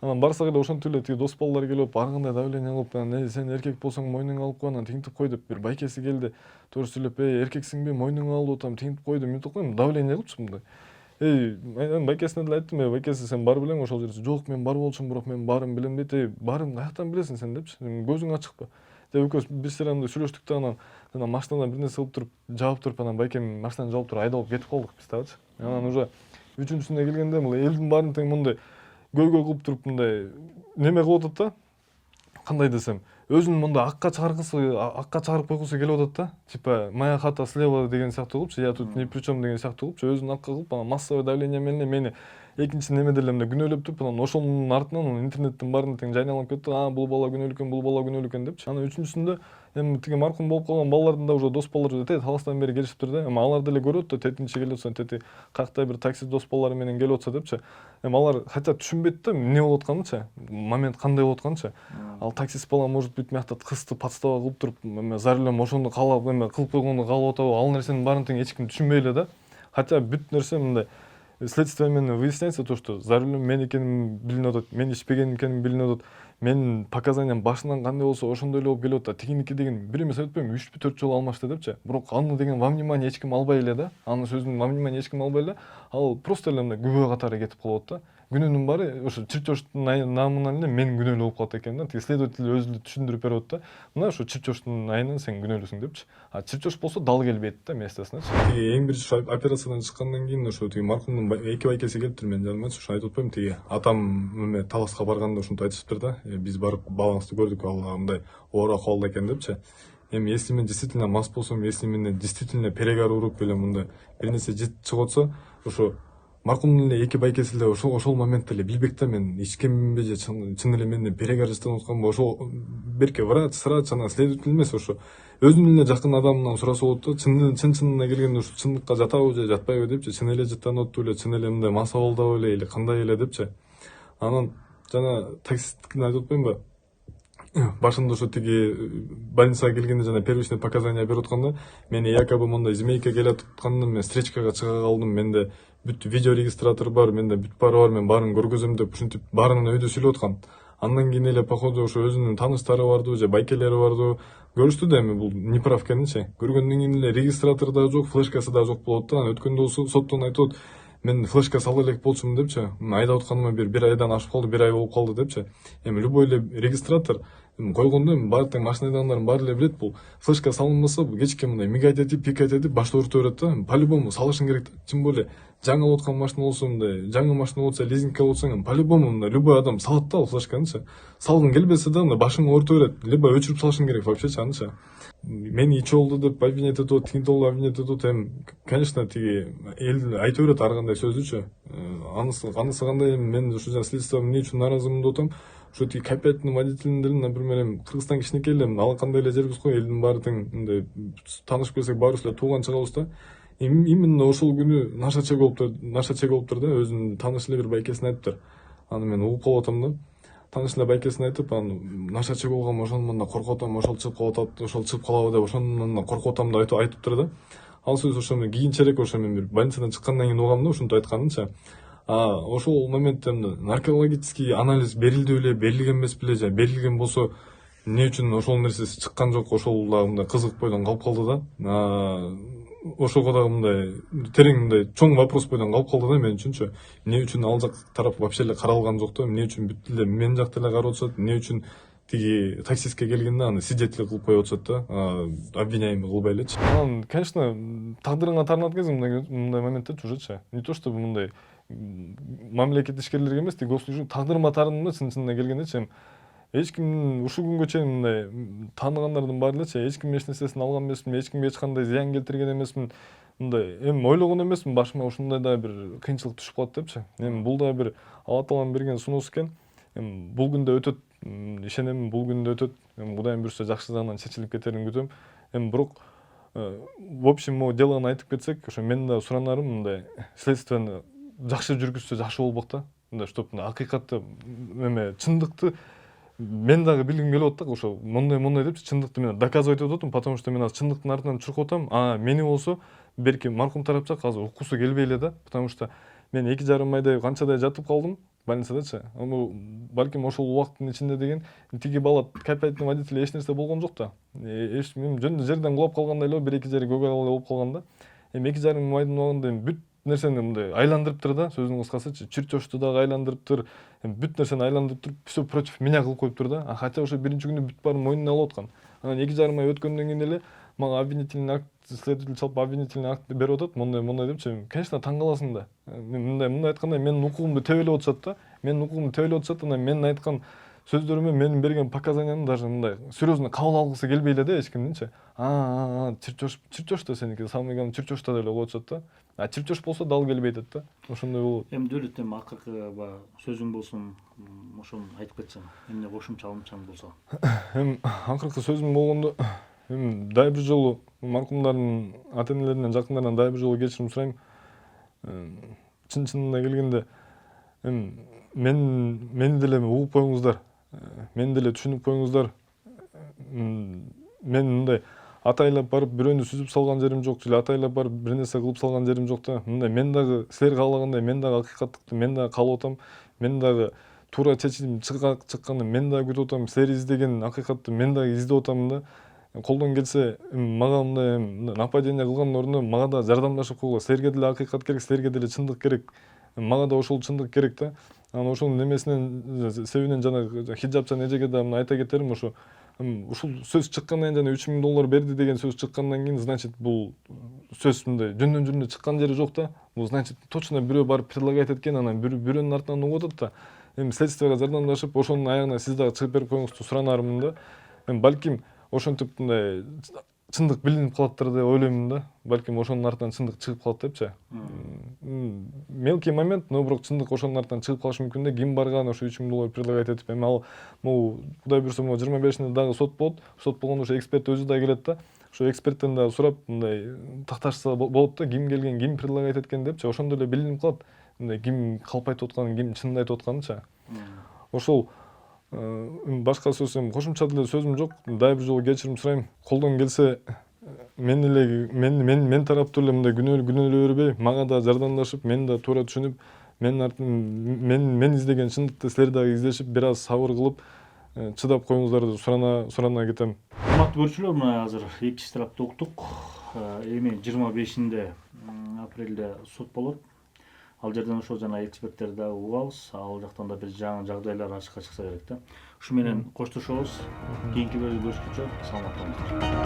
Анан барсак эле ошентип эле тиги дос балдар келип ар кандай давление кылып, анан сен эркек болсоң мойнуңа алып кой, анан тинтип кой деп бир байкеси келди. Туура сүйлөп, эркексиңби, мойнуңа алып атам, тинтип койду, мынтип кой, давление кылчу мындай. Мен байкесине деле айттым, байкеси сен барып элең ошол жерге. Жок, мен барып болчумун, бирок мен баарын билем дейт. Баарын каяктан билесиң сен депчи. Көзүң ачыкпы? Деп экөөбүз бир сыйрамда сүйлөштүк да, анан машинадан бир нерсе кылып туруп, жаап туруп, анан байкем машинадан жаап туруп айдап алып кетип калдык биз дагычы. Анан уже үчүнчүсүнө келгенде бул элдин баарын тең мындай көйгөй кылып туруп мындай неме кылып атат да. Кандай десем, өзүнүн мындай акка чыгарып койгусу келип атат да. Типа моя хата слева деген сыяктуу кылыпчы, я тут ни при чем деген сыяктуу кылыпчы, өзүнүн акка кылып, анан массовый давление менен мени экинчи неме деле мындай күнөөлөп туруп, анан ошонун артынан интернеттин баарына тең жайналып кетти. Бул бала күнөөлүү экен депчи. Анан үчүнчүсүндө эми тиги маркум болуп калган балдардын да уже дос балдар таластан бери келишиптир да. Эми алар деле көрөт да, тетинчи келип атса, тети каякта бир такси дос балдары менен келип атса депчи. Эми алар хотя түшүнбөйт да эмне болуп атканынчы, момент кандай болуп атканынчы. Ал таксист бала может быть мыякта кызды подстава кылып туруп, за рулем ошону каалап, кылып койгонду каалап атабы, ал нерсенин баарын тең эч ким түшүнбөй эле да. Хотя бүт нерсе мындай следствие менен выясняется то, что за рулем мен экеним билинип атат, мен ичпеген экеним билинип атат. Менин показаниям башынан кандай болсо ошондой эле болуп келип атат. Тигиники деген бир эмес айтпайм, 3-4 жолу алмашты депчи. Бирок аны деген во внимание эч ким албай эле да. Анын сөзүн во внимание эч ким албай эле. Ал просто эле мындай күбө катары кетип калып атат да. Күнөөнүн баары ошо чирчоштун намынан эле мен күнөөлүү болуп калат экен да. Тиги следователь өзү түшүндүрүп берип атат да. Мына ошо чирчоштун айынан сен күнөөлүүсүң депчи. Чирчош болсо дал келбейт да местесинечи. Тиги эң биринчи операциядан чыккандан кийин ошо тиги маркумдун эки байкеси келиптир менин жанымачы. Ошо айтып атпаймынбы, тиги атам таласка барганда ушинтип айтышыптыр да. Биз барып балаңызды көрдүк, ал мындай ооруп калды экен депчи. Эми если мен действительно мас болсом, если мен действительно перегар уруп эле мындай бир нерсе чыгып атса, ошо маркумдун эле эки байкеси эле ошол моментте эле билбек да, мен ичкенминби же чын эле мени перегар жасап атканбы. Ошол берки врач, срач, анан следователь эмес, ошо өзүнүн эле жакын адамынан сураса болот да. Чын-чынына келгенде ушу чындыкка жатабы же жатпайбы депчи. Чын эле жыттанып атпы эле, чын эле мындай мас абалдабы эле или кандай эле депчи. Анан жана таксисттикин айтып атпаймынбы, башында ошо тиги больницага келгенде жана первичный показания берип атканда, мени якобы мондай змейка келип атканда мен встречкага чыга калдым, менде бүт видеорегистратор бар, менде бүт баары бар, мен баарын көргөзөм деп ушинтип баарынан өйдө сүйлөп аткан. Андан кийин эле походу ошо өзүнүн тааныштары бардыбы же байкелери бардыбы көрүштү да, эми бул неправ экенинчи. Көргөндөн кийин эле регистратор да жок, флешкасы да жок болот да. Өткөндө соттон айтып атат, мен флешка сала элек болчумун депчи. Айдап атканыма бир айдан ашып калды, бир ай болуп калды депчи. Эми любой эле регистратор койгондо эми баары тең машина айдагандар баары эле билет, бул флешка салынбаса кечке мындай мигать этип, пикать этип башты оорута берет да. По-любому салышың керек. Тем более жаңы алып аткан машина болсо, мындай жаңы машина болсо, лизингке болсоң, по-любому мындай любой адам салат да ал флешканычы. Салгың келбесе да мындай башың оорута берет. Либо өчүрүп салышың керек вообще анычы. Мени ичип алды деп обвинять этип атат, тигинди болду обвинять этип атат. Эми конечно тиги эл айтып берет ар кандай сөздүчү. Анысы кандай, мен ушу следствие эмне үчүн нааразымын деп атам. Ошо тиги копиятный водителин деле, например, эми Кыргызстан кичинекей эле, ала кандай эле жербиз го, элдин баары тең мындай таанышып келсек баарыбыз эле тууган чыгабыз да. Именно ошол күнү наша чек болуптур да, өзүнүн тааныш эле бир байкесине айтыптыр. Аны мен угуп калып атам да. таанышында байкесин айтып, анан нашачы болгом, ошонун мындан коркуп атам, ошол чыгып калып атат, ошол чыгып калабы деп ошонун мындан коркуп атам деп айтыптыр да. Ал сөз ошо мен кийинчерээк ошо мен бир больницадан чыккандан кийин угам да ушинтип айтканынча. Ошол моментте наркологический анализ берилди беле, берилген эмес беле, же берилген болсо эмне үчүн ошол нерсеси чыккан жок, ошол дагы мындай кызык бойдон калып калды да. Ошого дагы мындай терең мындай чоң вопрос бойдон калып калды да мен үчүнчү. Эмне үчүн ал жак тарап вообще эле каралган жок да, эмне үчүн бүт эле мен жакты эле карап атышат, эмне үчүн тиги таксистке келгенде аны свидетель кылып коюп атышат да, обвиняемый кылбай элечи. Анан, конечно, тагдырыңа таарынат кезде мындай моментте чужатчы. Не то что мындай мамлекет ишкерлерге эмес, госслужащик тагдырыма таарындым да, чын-чынына келгендечи. Эч ким ушул күнгө чейин мындай тааныгандардын баары элечи эч ким эч нерсесин алган эмесмин, эч кимге эч кандай зыян келтирген эмесмин. Мындай эми ойлогон эмесмин, башыма ушундай да бир кыйынчылык түшүп калат депчи. Эми бул да бир Алла Тааланын берген сунуусу экен. Эми бул күндө өтөт, ишенем, бул күндө өтөт. Эми Кудайым буйрса жакшы жагынан чечилип кетерин күтөм. Эми бирок в общем, могу делоны айтып кетсек, ошо мен да суранарым мындай следствияны жакшы жүргүзсө жакшы болбок да. Мындай чтоб акыйкатты эме чындыкты мен дагы билгим келип атат да, ошо мондай депчи, чындыкты мен доказывать этип атам, потому что мен азыр чындыктын артынан чуркап атам. Мени болсо берки маркум тарапча азыр уккусу келбей эле да, потому что мен 2,5 айдай канчадай жатып калдым больницадачы. Балким ошол убакыттын ичинде деген тиги бала капитальный водитель эч нерсе болгон жок да. Мен жөн жерден кулап калгандай эле 1-2 жери көгөралгандай болуп калган да. Эми 2,5 айдын убагында бүт нерсени мындай айландырыптыр да, сөзүнүн кыскасычы, чүрчөштү дагы айландырыптыр, бүт нерсени айландырыптыр, все против меня кылып коюптур да. Хотя ошо биринчи күнү бүт баарын мойнуна алып аткан. Анан 2,5 ай өткөндөн кийин эле мага обвинительный акт, следователь чалып обвинительный акт берип атат, мондай депчи. Конечно, таң каласың да. Мындай айтканда менин укугумду тебелеп атышат да. Менин укугумду тебелеп атышат, анан менин айткан сөздөрүмө менин берген показанияны даже мындай серьезно кабыл алгысы келбей эле да эч кимдинчи. Чирчош да сеники, самый главный чирчош да деп коюп атышат да. Чирчош болсо дал келбей атат да. Ошондой болот. Эми Дөөлөт, эми акыркы сөзүң болсун, ошону айтып кетсең, эмне кошумча алымчаң болсо. Эми акыркы сөзүм болгондо, эми дагы бир жолу маркумдардын ата-энелеринен, жакындарынан дагы бир жолу кечирим сурайм. Чын-чынына келгенде, эми мени деле угуп коюңуздар, мени деле түшүнүп коюңуздар. Мен мындай атайлап барып бирөөнү сүзүп салган жерим жок, же атайлап барып бир нерсе кылып салган жерим жок да. Мындай мен дагы силер каалагандай, мен дагы акыйкаттыкты мен дагы каалап атам. Мен дагы туура чечим чыкканын мен дагы күтүп атам. Силер издеген акыйкатты мен дагы издеп атам да. Колдон келсе, мага мындай нападение кылгандын ордуна мага да жардамдашып койгула. Силерге деле акыйкат керек, силерге деле чындык керек. Мага да ошол чындык керек да. Анан ошонун немесинен себебинен жана хиджапчан эжеге да айта кетерим, ушул сөз чыккандан кийин, жана $3,000 берди деген сөз чыккандан кийин, значит бул сөз мындай жөндөн жүрүндө чыккан жери жок да. Бул значит точно бирөө барып предлагать эткен, анан бирөөнүн артынан угуп атат да. Эми следствияга жардамдашып, ошонун аягына сиз дагы чыгып берип коюңузду суранармын да. Эми балким ошентип мындай чындык билинип калаттыр деп ойлоймун да. Балким ошонун артынан чындык чыгып калат депчи. Мелкий момент, но бирок чындык ошонун артынан чыгып калышы мүмкүн да. Ким барган ошо $3,000 предлагать этип, эми ал могу Кудай буйрса 25-inde дагы сот болот. Сот болгондо ошо эксперт өзү да келет да. Ошо эксперттен дагы сурап, мындай такташса болот да, ким келген, ким предлагать эткен депчи. Ошондо эле билинип калат. Мындай ким калп айтып атканын, ким чынын айтып атканынчы. Ошол башка сөз, кошумча деле сөзүм жок. Дагы бир жолу кечирим сурайм. Колдон келсе мен тараптуу эле мындай күнөөлөй бербей, мага да жардамдашып, мен да туура түшүнүп, мен издеген чындыкты силер дагы издешип, бир аз сабыр кылып, чыдап коюңуздарды сурана кетем. Урматтуу көрүүчүлөр, мына азыр эки тарапты уктук. Эми 25-inde апрелде суд болот. Ал жерден ошол жана эксперттер да угабыз. Ал жактан да бир жаңы жагдайлар ачыкка чыкса керек да. Ушу менен коштошобуз. Кийинки бөлүмдө көрүшкүнчө саламатта болуңуздар.